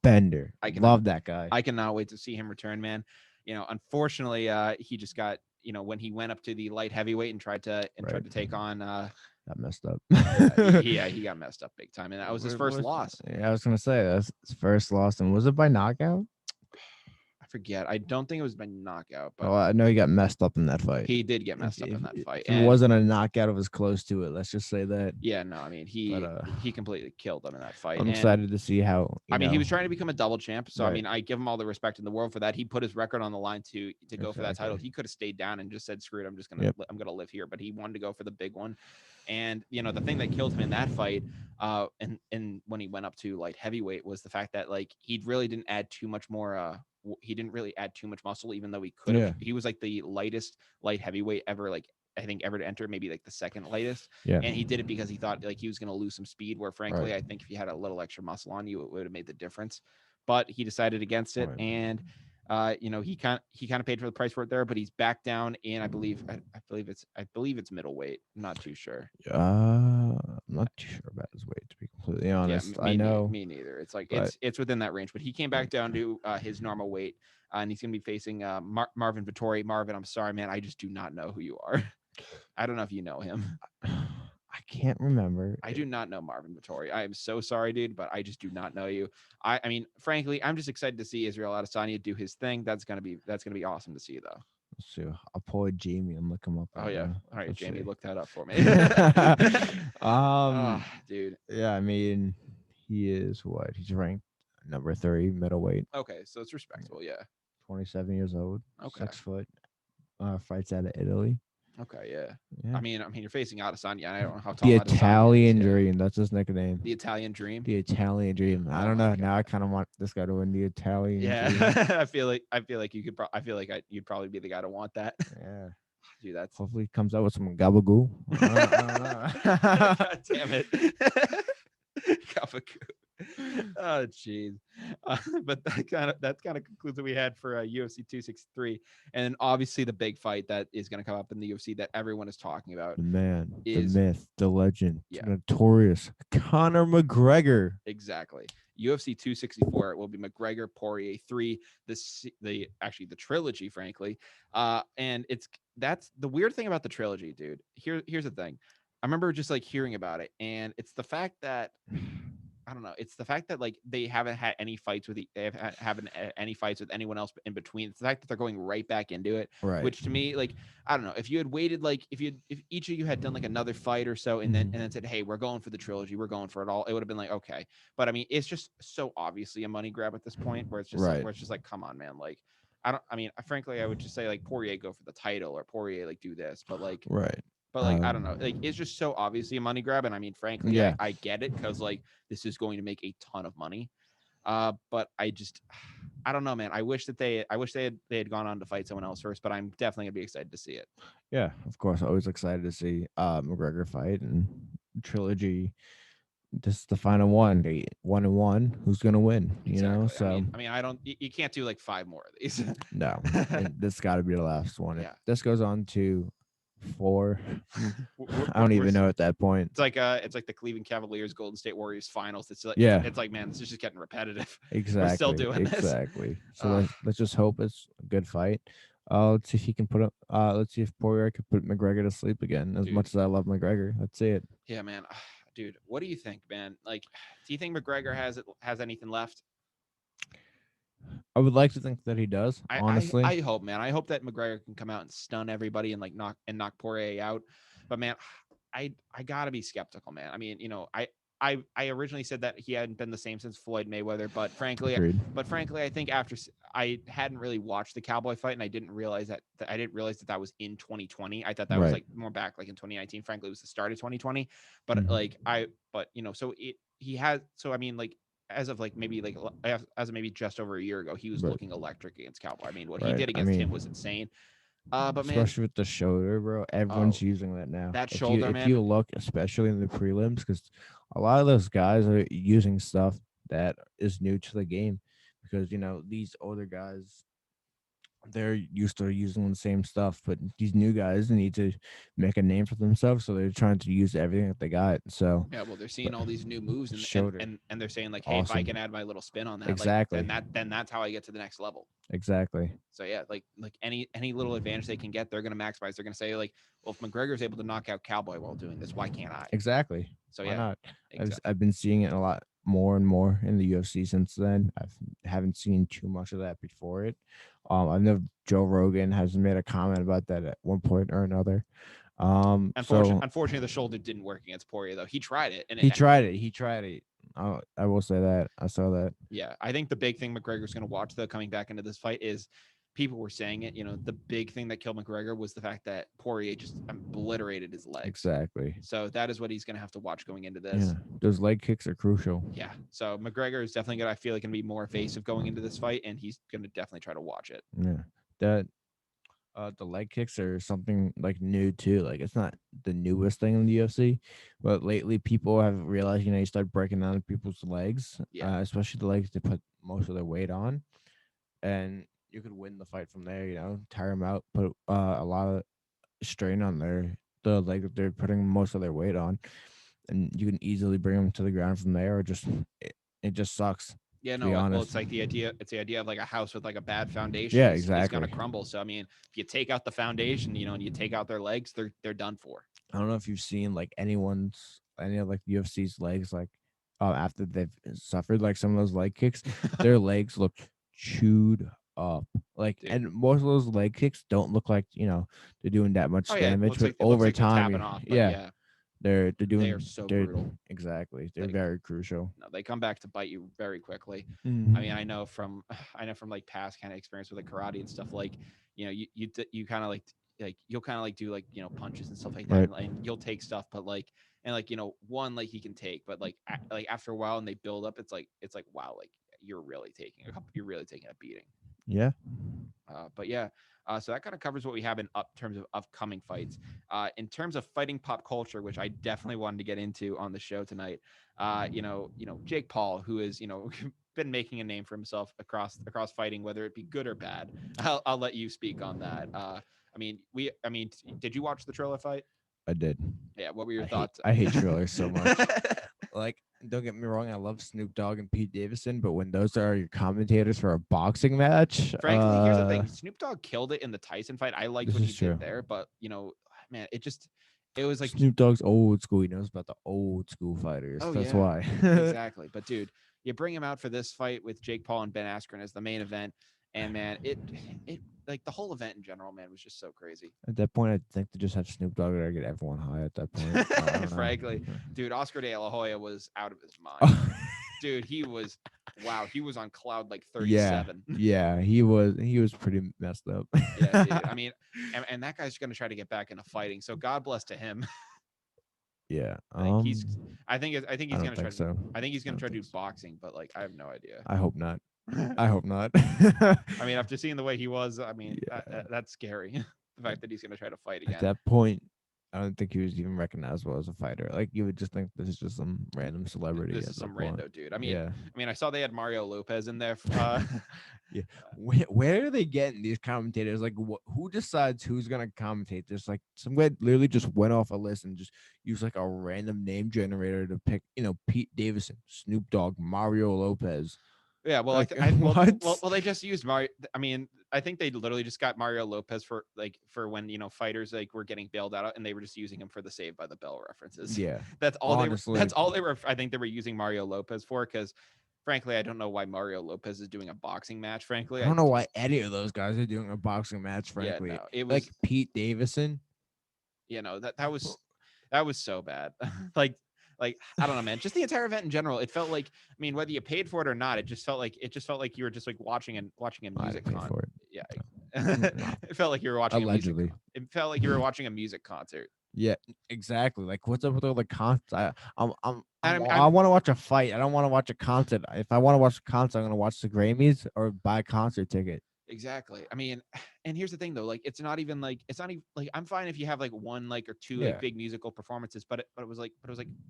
Bender. I love that guy. I cannot wait to see him return, man. Unfortunately, he just got when he went up to the light heavyweight and tried to take on. Got messed up. He got messed up big time, and that was his first loss. Yeah, I was gonna say that's his first loss, and was it by knockout? Forget. I don't think it was by knockout, but I know he got messed up in that fight. He did get messed up in that fight. If it wasn't a knockout, it was close to it. Let's just say that. Yeah, no, I mean he completely killed him in that fight. I'm excited to see how. He was trying to become a double champ, so right. I mean, I give him all the respect in the world for that. He put his record on the line to go for that title. He could have stayed down and just said, "Screw it, I'm gonna live here." But he wanted to go for the big one. And the thing that killed him in that fight, and when he went up to light heavyweight, was the fact that like he really didn't add too much more. He didn't really add too much muscle, even though he could have. Yeah. He was like the lightest light heavyweight ever, like I think ever to enter, maybe like the second lightest. Yeah. And he did it because he thought like he was going to lose some speed. Where frankly, right. I think if you had a little extra muscle on you, it would have made the difference. But he decided against it, right. And he kind of paid for the price for it there. But he's back down in I believe it's middleweight. I'm not too sure. I'm not too sure about his weight, to be completely honest. Yeah, I know me neither. It's like it's within that range, but he came back down to his normal weight, and he's gonna be facing Marvin Vettori. Marvin, I'm sorry, man, I just do not know who you are. I don't know if you know him. I can't remember. I do not know Marvin Vettori. I am so sorry, dude, but I just do not know you. I mean, frankly, I'm just excited to see Israel Adesanya do his thing. That's gonna be awesome to see, though. Let's see. I'll pull a Jamie and look him up. Oh yeah. All right, Jamie, look that up for me. Dude. Yeah, I mean, he is what? He's ranked number 3 middleweight. Okay, so it's respectable, yeah. 27 years old. Okay. 6 foot. Fights out of Italy. Okay, yeah. I mean, you're facing Adesanya. I don't know how tall. The Italian Dream. That's his nickname. The Italian Dream. The Italian Dream. I don't know. Now I kind of want this guy to win the Italian. Yeah, Dream. I feel like you could. You'd probably be the guy to want that. Yeah. Dude, that's. Hopefully, he comes out with some gabagoo. God damn it. Gabagoo. Oh, jeez. But that kind of concludes what we had for UFC 263, and obviously the big fight that is going to come up in the UFC that everyone is talking about The man, the is myth, the legend, yeah, the notorious Conor McGregor. exactly. UFC 264 will be McGregor Poirier 3, the trilogy, frankly. And that's the weird thing about the trilogy, dude. Here's the thing. I remember just like hearing about it, and it's the fact that I don't know. It's the fact that like they haven't had any fights haven't had any fights with anyone else in between. It's the fact that they're going right back into it, Right. which to me, like, I don't know. If you had waited, like, if each of you had done like another fight or so, and then said, "Hey, we're going for the trilogy, we're going for it all," it would have been like, okay. But I mean, it's just so obviously a money grab at this point, Right. where it's just like, come on, man. Like, I don't. I mean, frankly, I would just say like Poirier go for the title or Poirier like do this, Right. but like I don't know, like it's just so obviously a money grab, and I mean, frankly, Yeah. I get it because like this is going to make a ton of money. But I just I don't know, man. I wish they had gone on to fight someone else first, but I'm definitely gonna be excited to see it. Yeah. Of course, always excited to see McGregor fight and trilogy. This is the final one. They 1-1. Who's gonna win? You know. Exactly. So I don't. You can't do like five more of these. no, and this got to be the last one. If Yeah. this goes on to 4, I We're, don't we're, even know at that point. it's like the Cleveland Cavaliers Golden State Warriors finals. Yeah. It's like, man, this is just getting repetitive. We're still Exactly. doing this. Exactly. So Uh, let's just hope it's a good fight. Let's see if he can put up. Let's see if Poirier can put McGregor to sleep again. As dude. much as I love McGregor, let's see it. Yeah, man. Dude, what do you think, man? Like, do you think McGregor has anything left? I would like to think that he does. Honestly, I hope, man. I hope that McGregor can come out and stun everybody and like knock Poirier out. But man, I gotta be skeptical, man. I mean, I originally said that he hadn't been the same since Floyd Mayweather, agreed. I think I hadn't really watched the Cowboy fight, and I didn't realize that was in 2020. I thought that was Right. like more back like in 2019. Frankly, it was the start of 2020. But Mhm. so he has so I mean like as of like maybe like as of maybe just over a year ago, he was Right. looking electric against Cowboy. I mean, what he Right. did I against him mean, was insane. But man, especially with the shoulder, bro. Everyone's oh, using that now. that If you shoulder, if man. you look, especially in the prelims, because a lot of those guys are using stuff that is new to the game, because these older guys, they're used to using the same stuff, but these new guys need to make a name for themselves, so they're trying to use everything that they got. So, Yeah, well, they're but seeing all these new moves, shoulder, and they're saying like, hey, if I can awesome. add my little spin on that, like Exactly. then that's how I get to the next level. Exactly. So yeah, like any little advantage they can get, they're gonna maximize. They're gonna say like, well, if McGregor's able to knock out Cowboy while doing this, why can't I? Exactly. So Why yeah, not? exactly. I've been seeing it a lot more and more in the UFC since then. I haven't seen too much of that before it. I know Joe Rogan has made a comment about that at one point or another. So Unfortunately, the shoulder didn't work against Poirier though. He tried it, and he tried it. He tried it. I will say that I saw that. yeah, I think the big thing McGregor's going to watch though coming back into this fight is people were saying it. The big thing that killed McGregor was the fact that Poirier just obliterated his legs. Exactly. So that is what he's going to have to watch going into Yeah, this. those leg kicks are crucial. Yeah. So McGregor is definitely going to, I feel like, going to be more evasive going into this fight, and he's going to definitely try to watch it. Yeah, that the leg kicks are something like new too. Like it's not the newest thing in the UFC, but lately people have realized you start breaking down people's legs, Yeah. especially the legs they put most of their weight on, and you could win the fight from there. Tire them out, put a lot of strain on the leg that they're putting most of their weight on, and you can easily bring them to the ground from there, or just it just sucks, Yeah, to be no, well, honest. it's like the idea. It's the idea of like a house with like a bad foundation Yeah, is going to exactly. crumble. So I mean, if you take out the foundation, and you take out their legs, they're done for. I don't know if you've seen like any of like UFC's legs, like after they've suffered like some of those leg kicks, their legs look chewed up. Like, Dude. and most of those leg kicks don't look like they're doing that Oh much yeah, damage, but it looks over like they're time, tapping off, but yeah, yeah, they're they are doing so they're brutal. exactly, they're They very crucial. no, they come back to bite you very quickly. I mean, Mhm. I know from like past kind of experience with like karate and stuff. Like, you kind of like you'll kind of like do like punches and stuff like that, Right. and you'll take stuff, but like and like one like he can take, but like like after a while and they build up, it's like wow, like you're really taking a beating. Yeah. But yeah, so that kind of covers what we have in up terms of upcoming fights. In terms of fighting pop culture, which I definitely wanted to get into on the show tonight, Jake Paul, who is been making a name for himself across fighting, whether it be good or bad. I'll let you speak on that. Did you watch the Triller fight? I did. Yeah, what were your I hate thoughts? I hate Triller so much. Like, don't get me wrong, I love Snoop Dogg and Pete Davidson, but when those are your commentators for a boxing match, Frankly, here's the thing: Snoop Dogg killed it in the Tyson fight. I liked this what is he true. did there, but man, it was like, Snoop Dogg's old school. He knows about the old school fighters. oh That's yeah, why. exactly. But dude, you bring him out for this fight with Jake Paul and Ben Askren as the main event, and man, it like the whole event in general, man, was just so crazy. At that point, I think to just have Snoop Dogg there get everyone high. At that point, I don't Frankly, know. dude, Oscar De La Hoya was out of his mind. Dude, he was on cloud like Yeah, 37. yeah, he was pretty messed up. Yeah, dude. I mean, and that guy's gonna try to get back into fighting. So God bless to him. Yeah. Like I think I he's don't gonna try think to do. so. I think he's I gonna don't try to think do so. boxing, but like I have no idea. I hope not. I hope not. I mean, after seeing the way he was, I mean, Yeah. that's scary. The fact that he's gonna try to fight At again. that point, I don't think he was even recognizable as a fighter. Like, you would just think this is just some random celebrity This at is that some point. rando dude. Yeah. I saw they had Mario Lopez in there. Yeah. Where are they getting these commentators? Like, who decides who's gonna commentate this? Like, some guy literally just went off a list and just used like a random name generator to pick, Pete Davidson, Snoop Dogg, Mario Lopez. Yeah, well, Like, well, what? they just used Mario. I mean, I think they literally just got Mario Lopez for when fighters like were getting bailed out, and they were just using him for the Saved by the Bell references. Yeah. That's all they were. Honestly, That's all they were. I think they were using Mario Lopez for because, frankly, I don't know why Mario Lopez is doing a boxing match. Frankly, I don't know why any of those guys are doing a boxing match. yeah, Frankly, no, it like was Pete Davidson. that was so bad. like I don't know, man. Just the entire event in general, it felt like, I mean, whether you paid for it or not, it just felt like you were just like watching a I music didn't pay con. for it. Yeah, No. it felt like you were watching a music. Allegedly. It felt like you were watching a music concert. Yeah, exactly. Like, what's up with all the concerts? And I want to watch a fight. I don't want to watch a concert. If I want to watch a concert, I'm gonna watch the Grammys or buy a concert ticket. Exactly. I mean, and here's the thing though, like it's not even like I'm fine if you have like one like or two like Yeah. big musical performances, but it was like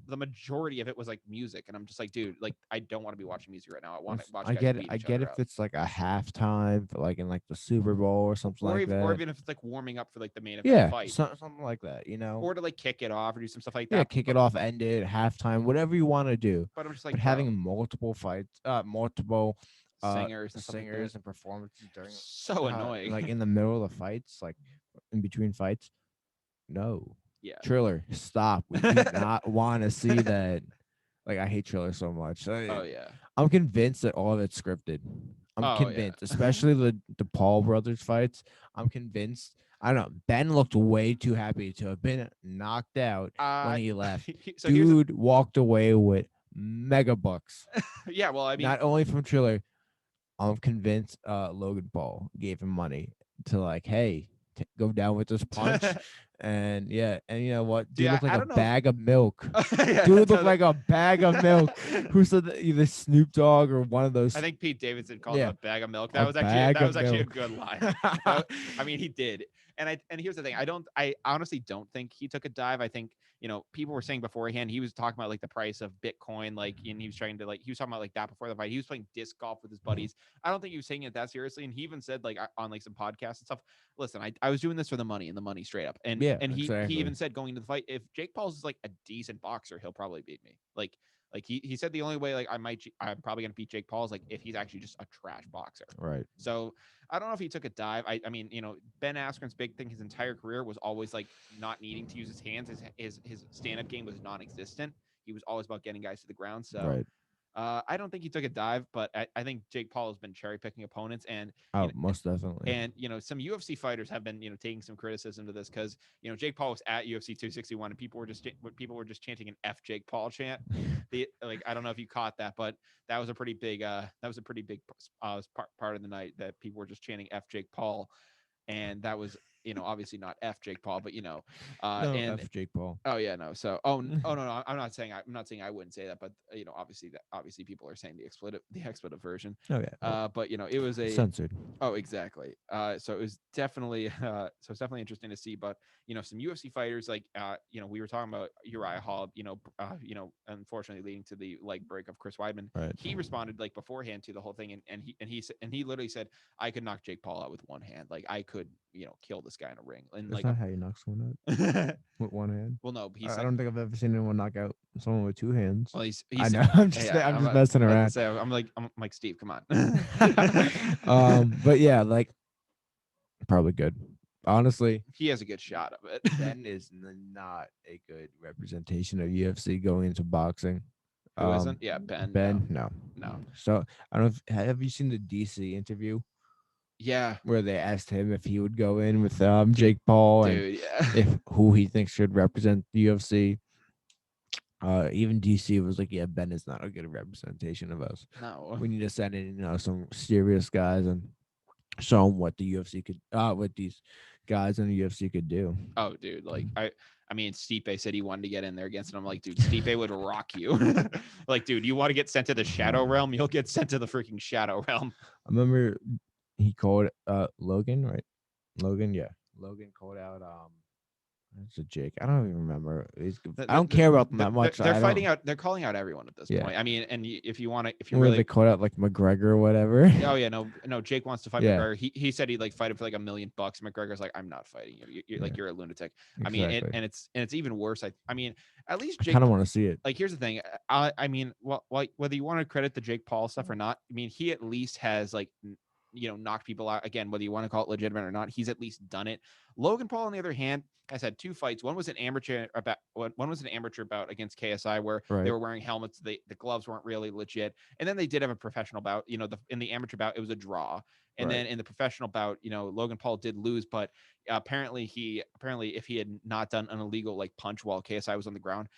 the majority of it was like music, and I'm just like, dude, like I don't want to be watching music right now. I want to watch I guys get it. beat I each get other if up. it's like a halftime, like in like the Super Bowl or something like Or that. even if it's like warming up for like the main event Yeah, fight, something like that. or to like kick it off or do some stuff like Yeah, that. kick it off, end it, halftime, whatever you want to do. But I'm just But like, bro, having multiple fights, multiple singers and stuff like that, singers and performances during so annoying. like in the middle of the fights, like in between fights, no. Yeah. Triller, stop. We do not want to see that. Like, I hate Triller so much. Oh yeah. I'm convinced that all of it's scripted. I'm Oh yeah. convinced, especially the Paul brothers fights. I'm convinced. I don't know. Ben looked way too happy to have been knocked out when he left. So here's Dude walked away with mega bucks, yeah. Well, I mean, not only from Triller. I'm convinced Logan Paul gave him money to, like, hey, go down with this punch. And yeah, and you know what? dude, Dude looked like I a don't know. bag of milk. Yeah, Dude that's looked like a bag of milk. Who said that? Either Snoop Dogg or one of those. I think Pete Davidson called him Yeah, a bag of milk. a bag That of was actually a milk. good line. I mean, he did. And here's the thing. I honestly don't think he took a dive. I think, people were saying beforehand, he was talking about like the price of Bitcoin, like, and he was trying to like, he was talking about like that before the fight. He was playing disc golf with his buddies. I don't think he was taking it that seriously. And he even said like on like some podcasts and stuff, listen, I was doing this for the money, and the money straight up. And Yeah, he exactly. even said going into the fight, if Jake Paul's is like a decent boxer, he'll probably beat me. Like he said the only way like I'm probably gonna beat Jake Paul is like if he's actually just a trash boxer. Right. So I don't know if he took a dive. I mean, Ben Askren's big thing his entire career was always like not needing to use his hands. His stand-up game was non-existent. He was always about getting guys to the ground. So Right. I don't think he took a dive, but I think Jake Paul has been cherry picking opponents, and Oh, most definitely. and some UFC fighters have been taking some criticism to this because Jake Paul was at UFC 261 and people were just chanting an F Jake Paul chant. Like I don't know if you caught that, but that was a pretty big part of the night that people were just chanting F Jake Paul, and that was obviously not F Jake Paul, but No, and F Jake Paul. oh yeah, no. So no, I'm not saying I wouldn't say that, but obviously people are saying the expletive version. Oh yeah. Well, But it was a censored. Oh, exactly. So it was definitely interesting to see. But some UFC fighters like we were talking about Uriah Hall. Unfortunately leading to the leg break of Chris Weidman. Right. He responded like beforehand to the whole thing, and he literally said, "I could knock Jake Paul out with one hand. Like I could kill this guy in a ring." And That's like, not how you knock someone out with one hand. well, no, he I said. don't think I've ever seen anyone knock out someone with two hands. Well, I he's know. I'm just yeah. I'm just messing about to around. say, I'm like Steve. Come on. But yeah, like probably good. Honestly, He has a good shot of it. Ben is not a good representation of UFC going into boxing. Who isn't? Yeah, Ben. Ben, no. No. So I don't. Have you seen the DC interview Yeah, where they asked him if he would go in with Jake Paul and dude. Yeah. if who he thinks should represent the UFC? Even DC was like, yeah, Ben is not a good representation of us. No. We need to send in some serious guys and show them what the UFC could, what these guys in the UFC could do. Oh, dude. Like I mean, Stipe said he wanted to get in there against him. I'm like, dude, Stipe would rock you. Like, dude, you want to get sent to the Shadow Realm? You'll get sent to the freaking Shadow Realm. I remember he called Logan, right? Logan, yeah. Logan called out it's a Jake. I don't even remember. I don't care about them that much. They're fighting out. They're calling out everyone at this point. I mean, and if you want to, if you really, they called out like McGregor or whatever. Oh yeah, no. Jake wants to fight McGregor. He said he'd like fight him for like $1 million. McGregor's like, I'm not fighting you. You're like, you're a lunatic. Exactly. I mean, and it's even worse. I mean, at least Jake. I kind of want to see it. Like, here's the thing. I mean, well, whether you want to credit the Jake Paul stuff or not, I mean, he at least has like knocked people out. Again, whether you want to call it legitimate or not, he's at least done it. Logan Paul, on the other hand, has had two fights. One was an amateur bout against KSI where they were wearing helmets. The gloves weren't really legit. And then they did have a professional bout. In the amateur bout, it was a draw. And then in the professional bout, Logan Paul did lose, but apparently if he had not done an illegal like punch while KSI was on the ground,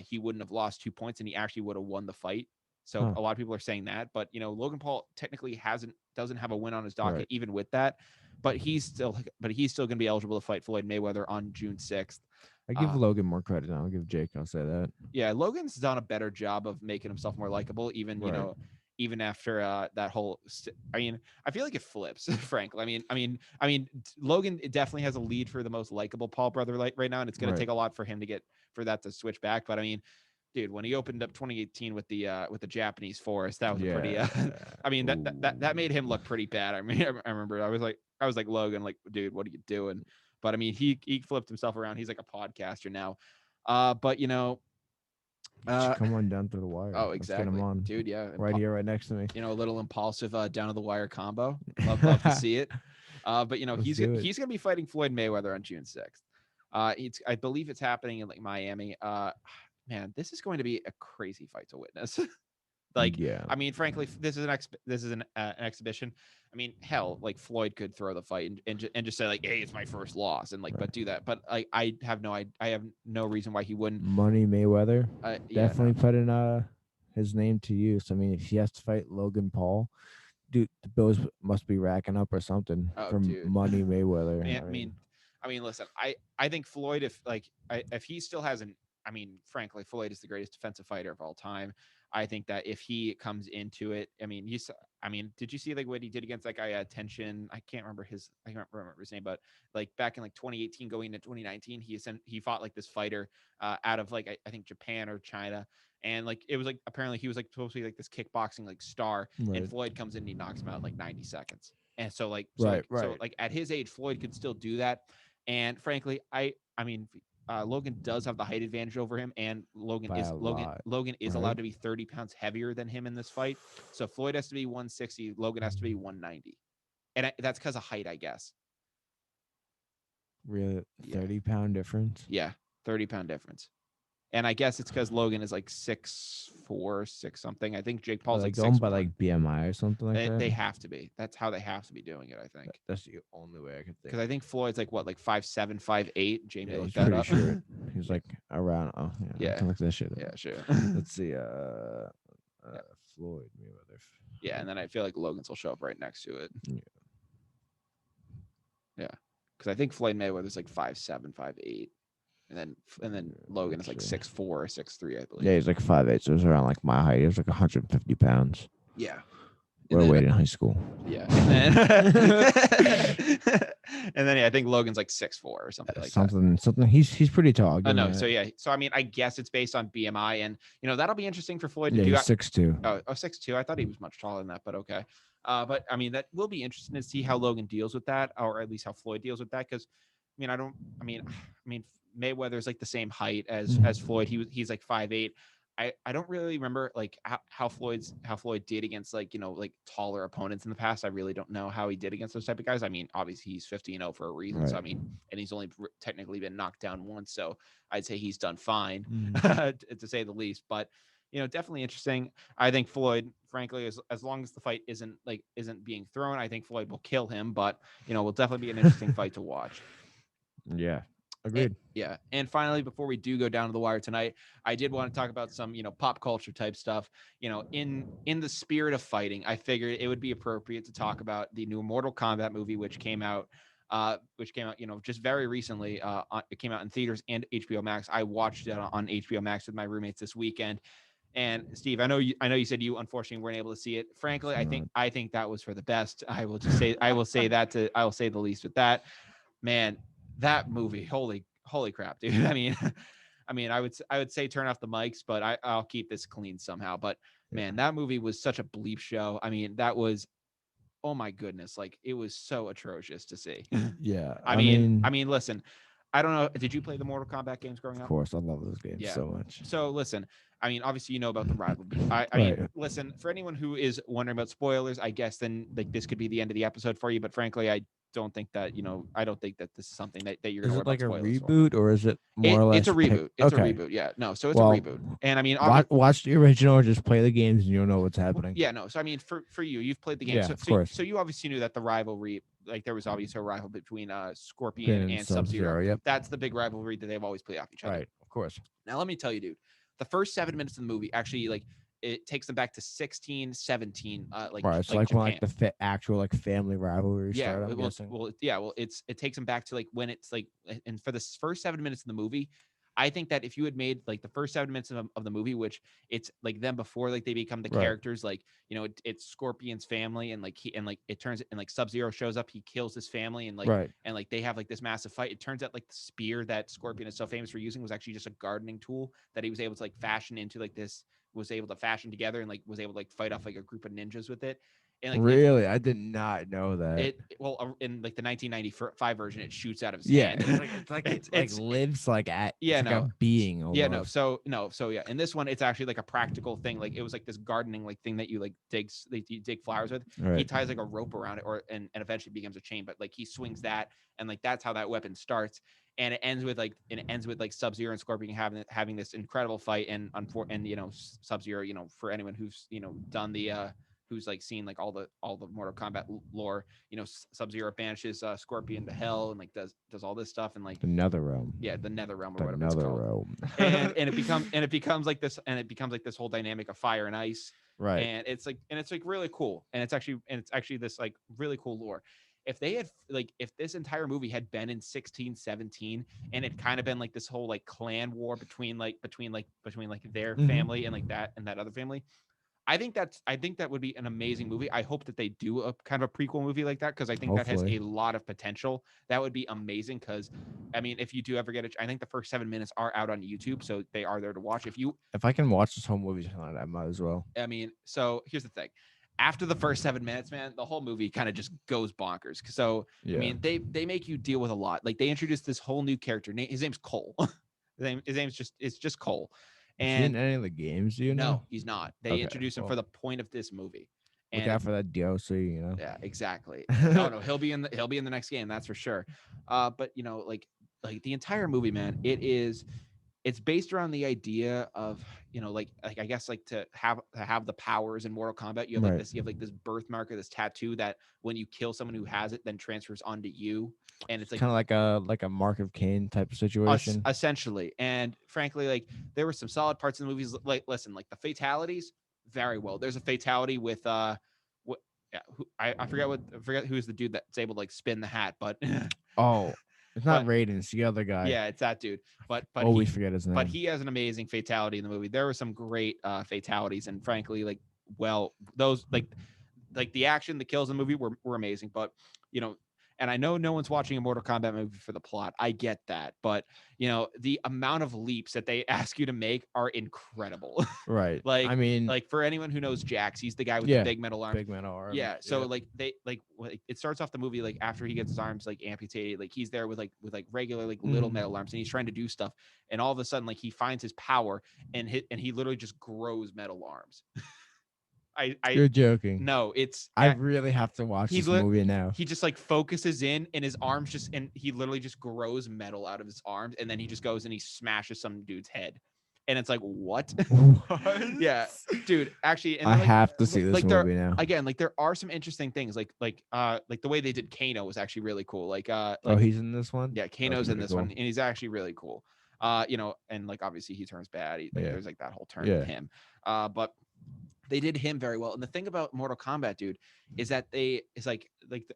he wouldn't have lost 2 points and he actually would have won the fight. So a lot of people are saying that, but Logan Paul technically doesn't have a win on his docket even with that, but he's still going to be eligible to fight Floyd Mayweather on June 6th. I give Logan more credit than I'll give Jake. I'll say that. Yeah, Logan's done a better job of making himself more likable, even even after that whole. I mean, I feel like it flips, frankly. I mean, Logan definitely has a lead for the most likable Paul brother right now, and it's going to take a lot for him for that to switch back. But I mean, dude, when he opened up 2018 with the Japanese forest, that was a pretty. I mean, that made him look pretty bad. I mean, I remember I was like Logan, like, dude, what are you doing? But I mean, he flipped himself around. He's like a podcaster now. But come on down to the wire. Oh, exactly. Let's get him on, dude. Yeah, right here, right next to me. A little impulsive down to the wire combo. Love to see it. But he's gonna be fighting Floyd Mayweather on June 6th. I believe it's happening in like Miami. Man, this is going to be a crazy fight to witness. I mean, frankly, this is an exhibition. I mean, hell, like Floyd could throw the fight and just say like, "Hey, it's my first loss," and but do that. But I have no reason why he wouldn't. Money Mayweather definitely put in his name to use. I mean, if he has to fight Logan Paul, dude, the bills must be racking up or something from Money Mayweather. I mean, listen, I think Floyd, if he still hasn't. I mean, frankly, Floyd is the greatest defensive fighter of all time. I think that if he comes into it, I mean, did you see like what he did against that guy Tension? I can't remember his name, but like back in like 2018 going into 2019, he fought like this fighter out of like I think Japan or China, and like it was like apparently he was like supposed to be like this kickboxing like star, and Floyd comes in and he knocks him out in like 90 seconds. And so so at his age, Floyd could still do that. And frankly, I mean. Logan does have the height advantage over him, and Logan is allowed to be 30 pounds heavier than him in this fight. So Floyd has to be 160, Logan has to be 190, and that's because of height, I guess. Really, 30-pound difference? Yeah, 30-pound difference. And I guess it's because Logan is like 6'4", 6 something. I think Jake Paul's like going by like BMI or something like that. They have to be. That's how they have to be doing it. I think that's the only way I could think. Because I think Floyd's like what, like 5'7", 5'8". Jamie looked that up. Sure. He's like around. Oh yeah. Look that shit up. Yeah, sure. Let's see. Floyd Mayweather. Yeah, and then I feel like Logan's will show up right next to it. Yeah. because I think Floyd Mayweather's like 5'7", 5'8", and then Logan is like Let's see. 6'4" or 6'3", I believe. Yeah, he's like 5'8", so it's around like my height. He was like 150 pounds. Yeah. What I weighed in high school. Yeah. And then, and then yeah, I think Logan's like 6'4" or something like that. Something. He's pretty tall. I'll give him No, that. so yeah, so I mean, I guess it's based on BMI, and that'll be interesting for Floyd to Yeah, do. he's 6'2". Oh, 6'2". I thought he was much taller than that, but okay. But I mean, that will be interesting to see how Logan deals with that, or at least how Floyd deals with that. Because, I mean, Mayweather's like the same height as Floyd. He's like 5'8". I don't really remember like how Floyd did against like like taller opponents in the past. I really don't know how he did against those type of guys. I mean, obviously he's 50-0 for a reason. Right. So I mean, and he's only technically been knocked down once. So I'd say he's done fine, to say the least. But definitely interesting. I think Floyd, frankly, as long as the fight isn't being thrown, I think Floyd will kill him. But will definitely be an interesting fight to watch. Yeah. Agreed. Yeah. And finally, before we do go down to the wire tonight, I did want to talk about some, pop culture type stuff. In the spirit of fighting, I figured it would be appropriate to talk about the new Mortal Kombat movie, which came out, just very recently. It came out in theaters and HBO Max. I watched it on HBO Max with my roommates this weekend. And Steve, I know you said you unfortunately weren't able to see it. Frankly, I think that was for the best. I will say I will say the least with that. Man, that movie, holy crap, dude. I would say turn off the mics, but I'll keep this clean somehow. But man, that movie was such a bleep show. I mean, that was, oh my goodness, like it was so atrocious to see. Yeah. I mean, listen, I don't know. Did you play the Mortal Kombat games growing up? Of course, I love those games so much. So listen, I mean, obviously you know about the rivalry. I mean, listen, for anyone who is wondering about spoilers, I guess then like this could be the end of the episode for you. But frankly, I don't think that I don't think that this is something that you're gonna Is worry it like a about spoilers reboot or is it more or less? It's a reboot. It's a okay. reboot. Yeah. No. So it's a reboot. And I mean, watch the original or just play the games and you'll know what's happening. Yeah. No. So I mean, for you've played the game. Yeah, So, of course. So you obviously knew that the rivalry, like there was obviously a rival between Scorpion and Sub-Zero. Yep. That's the big rivalry that they've always played off each other. Right. Of course. Now let me tell you, dude, the first 7 minutes of the movie actually like it takes them back to 16, 17. Right. It's like when like the actual like family rivalry started. It takes them back to like when it's like, and for the first 7 minutes of the movie, I think that if you had made like the first 7 minutes of the movie, which it's like them before like they become the characters, like it's Scorpion's family and like it turns and like Sub-Zero shows up, he kills his family and like they have like this massive fight. It turns out like the spear that Scorpion is so famous for using was actually just a gardening tool that he was able to like fashion into like this, was able to fashion together and like was able to like fight off like a group of ninjas with it. And like, really, I did not know that. In like the 1995 version, it shoots out of his hand. It's lives like at like a being. Almost. So yeah. In this one, it's actually like a practical thing. Like it was like this gardening like thing that you like you dig flowers with. Right. He ties like a rope around it, and eventually becomes a chain. But like he swings that, and like that's how that weapon starts. And it ends with like Sub-Zero and Scorpion having this incredible fight, and Sub-Zero, for anyone who's done the who's like seen like all the Mortal Kombat lore, Sub-Zero banishes Scorpion to hell and like does all this stuff and like the Nether Realm. Yeah, the Nether Realm or whatever it's called. and it becomes like this whole dynamic of fire and ice. Right. And it's like really cool. And it's actually this like really cool lore. If they had if this entire movie had been in 16, 17 and it kind of been like this whole like clan war between their family and like that and that other family, I think that would be an amazing movie. I hope that they do a kind of a prequel movie like that because I think that has a lot of potential. That would be amazing because, I mean, if you do ever get it, I think the first 7 minutes are out on YouTube, so they are there to watch. If I can watch this whole movie tonight, I might as well. I mean, so here's the thing. After the first 7 minutes, man, the whole movie kind of just goes bonkers. So, I mean, they make you deal with a lot. Like they introduce this whole new character. His name's Cole. his name's just Cole. And is he in any of the games? Do you know? No, he's not. They introduce him for the point of this movie. And look out for that DLC, Yeah, exactly. No, he'll be in the next game, that's for sure. But like the entire movie, man, it's based around the idea of like I guess like to have the powers in Mortal Kombat. You have this birthmark or this tattoo that when you kill someone who has it, then transfers onto you. And it's like kind of like a Mark of Cain type of situation, essentially. And frankly, like there were some solid parts in the movies. Like listen, like the fatalities, very well. There's a fatality with yeah, I forget who's the dude that's able to like spin the hat, but Oh, it's not but Raiden. It's the other guy. yeah, it's that dude. Always forget his name. But he has an amazing fatality in the movie. There were some great fatalities, and frankly, like those like the action, the kills in the movie were amazing. But you know, and I know no one's watching a Mortal Kombat movie for the plot. I get that, but you know, the amount of leaps that they ask you to make are incredible. Right. like I mean, like for anyone who knows Jax, he's the guy with the yeah, big metal arms. big metal arms. Yeah, so like they like it starts off the movie like after he gets his arms like amputated, like he's there with regular like little metal arms, and he's trying to do stuff, and all of a sudden like he finds his power and he literally just grows metal arms. You're joking. No, it's I really have to watch this movie now. he just like focuses in, and his arms just and he literally just grows metal out of his arms, and then he just goes and he smashes some dude's head. And it's like, what? What? Yeah, dude. Actually, and I then, have to see this movie now. Again, like there are some interesting things, like the way they did Kano was actually really cool. Oh, he's in this one. Yeah, Kano's in this one, and he's actually really cool. You know, and like obviously he turns bad. There's like that whole turn with him. But they did him very well. And the thing about Mortal Kombat, dude, is that it's like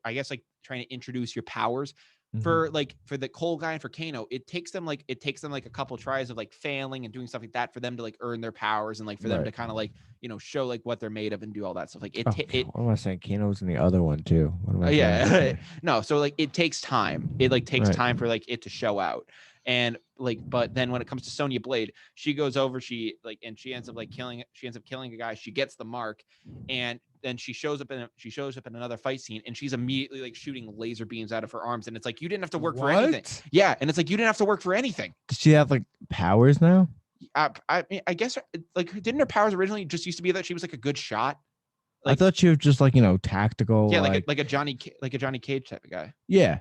I guess like trying to introduce your powers. For the Cole guy and for Kano, it takes them like a couple tries of like failing and doing stuff like that for them to like earn their powers and like for them to kind of like, you know, show like what they're made of and do all that stuff. Like what am I saying? Kano's in the other one too. What am I saying? No, so like it takes time. It like takes time for like it to show out. And like, but then when it comes to Sonya Blade, she goes over, she ends up killing a guy. She gets the mark, and then she shows up in another fight scene, and she's immediately like shooting laser beams out of her arms. And it's like, you didn't have to work for anything. Yeah. And it's like, you didn't have to work for anything. Does she have like powers now? I mean, I guess like didn't her powers originally just used to be that she was like a good shot? Like, I thought she was just like, you know, tactical. Yeah, like a Johnny Cage type of guy. Yeah.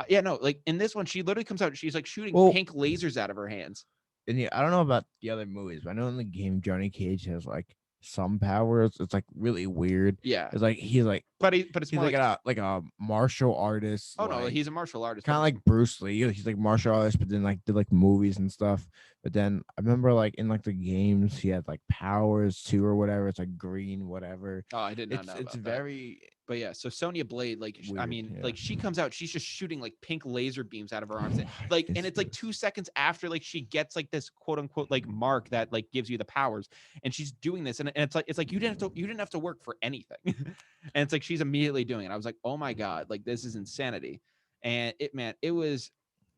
Yeah, no, like in this one, she literally comes out, she's like shooting pink lasers out of her hands. And yeah, I don't know about the other movies, but I know in the game Johnny Cage has like some powers. It's like really weird. Yeah. It's like he's like but it's more like a martial artist. Oh no, he's a martial artist. Kind of like Bruce Lee. He's like martial artist, but then like did like movies and stuff. But then I remember like in like the games he had like powers too or whatever. It's like green, whatever. Oh, I did not know. It's very But yeah, so Sonya Blade, like, weird, I mean, like she comes out, she's just shooting like pink laser beams out of her arms. And it's like 2 seconds after like she gets like this quote unquote like mark that like gives you the powers, and she's doing this, and it's like you didn't have to work for anything. And it's like she's immediately doing it. I was like, oh my God, like this is insanity. And it was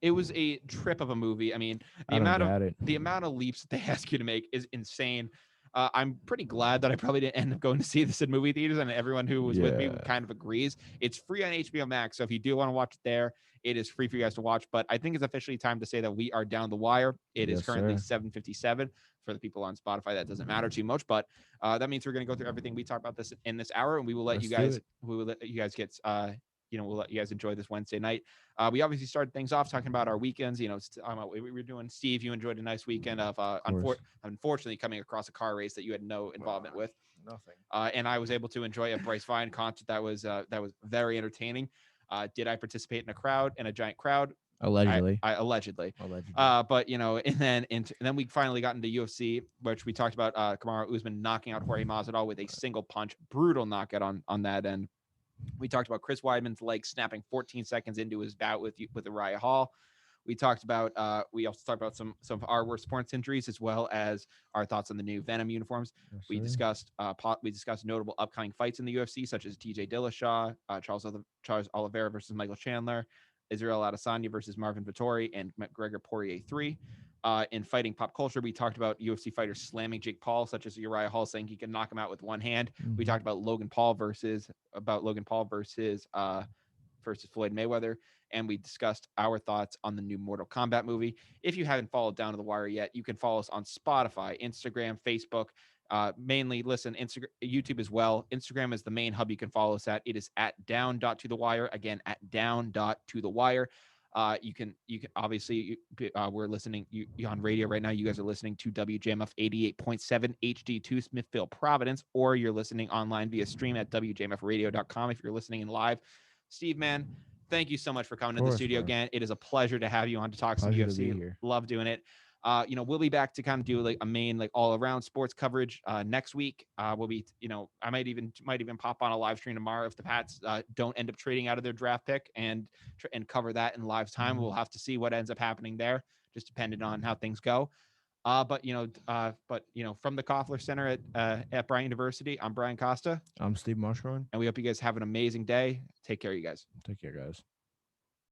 a trip of a movie. I mean, the amount of leaps that they ask you to make is insane. I'm pretty glad that I probably didn't end up going to see this in movie theaters, and everyone who was with me kind of agrees. It's free on HBO Max, so if you do want to watch it there, it is free for you guys to watch. But I think it's officially time to say that we are down the wire. It is currently 7:57 for the people on Spotify. That doesn't matter too much, but that means we're going to go through everything we talk about this in this hour, and we will let you guys get we'll let you guys enjoy this Wednesday night. We obviously started things off talking about our weekends. You know, we were doing, Steve, you enjoyed a nice weekend of unfortunately coming across a car race that you had no involvement with. Nothing. And I was able to enjoy a Bryce Vine concert that was very entertaining. Did I participate in a giant crowd? Allegedly. Allegedly. But you know, and then we finally got into UFC, which we talked about Kamaru Usman knocking out Jorge Masvidal with a single punch, brutal knockout on that end. We talked about Chris Weidman's leg snapping 14 seconds into his bout with Uriah Hall. We talked about we also talked about some of our worst sports injuries, as well as our thoughts on the new Venum uniforms. Yes, we discussed notable upcoming fights in the UFC, such as TJ Dillashaw, Charles Oliveira versus Michael Chandler, Israel Adesanya versus Marvin Vettori, and McGregor Poirier 3. In fighting pop culture, we talked about UFC fighters slamming Jake Paul, such as Uriah Hall saying he can knock him out with one hand. Mm-hmm. We talked about Logan Paul versus Floyd Mayweather, and we discussed our thoughts on the new Mortal Kombat movie. If you haven't followed Down to the Wire yet, you can follow us on Spotify, Instagram, Facebook. Mainly listen, Instagram, YouTube as well. Instagram is the main hub you can follow us at. It is at down.tothewire. Again, at down.tothewire. You can obviously we're listening you on radio right now. You guys are listening to WJMF 88.7 HD2 Smithville, Providence, or you're listening online via stream at WJMFradio.com if you're listening in live. Steve, man, thank you so much for coming to the studio again. It is a pleasure to have you on to talk some UFC. Love doing it. We'll be back to kind of do like a main, like all around sports coverage next week. We'll be, I might even pop on a live stream tomorrow if the Pats don't end up trading out of their draft pick and cover that in live time. We'll have to see what ends up happening there, just depending on how things go. From the Koffler Center at Bryant University, I'm Brian Costa. I'm Steve Mushorn. And we hope you guys have an amazing day. Take care, you guys. Take care, guys.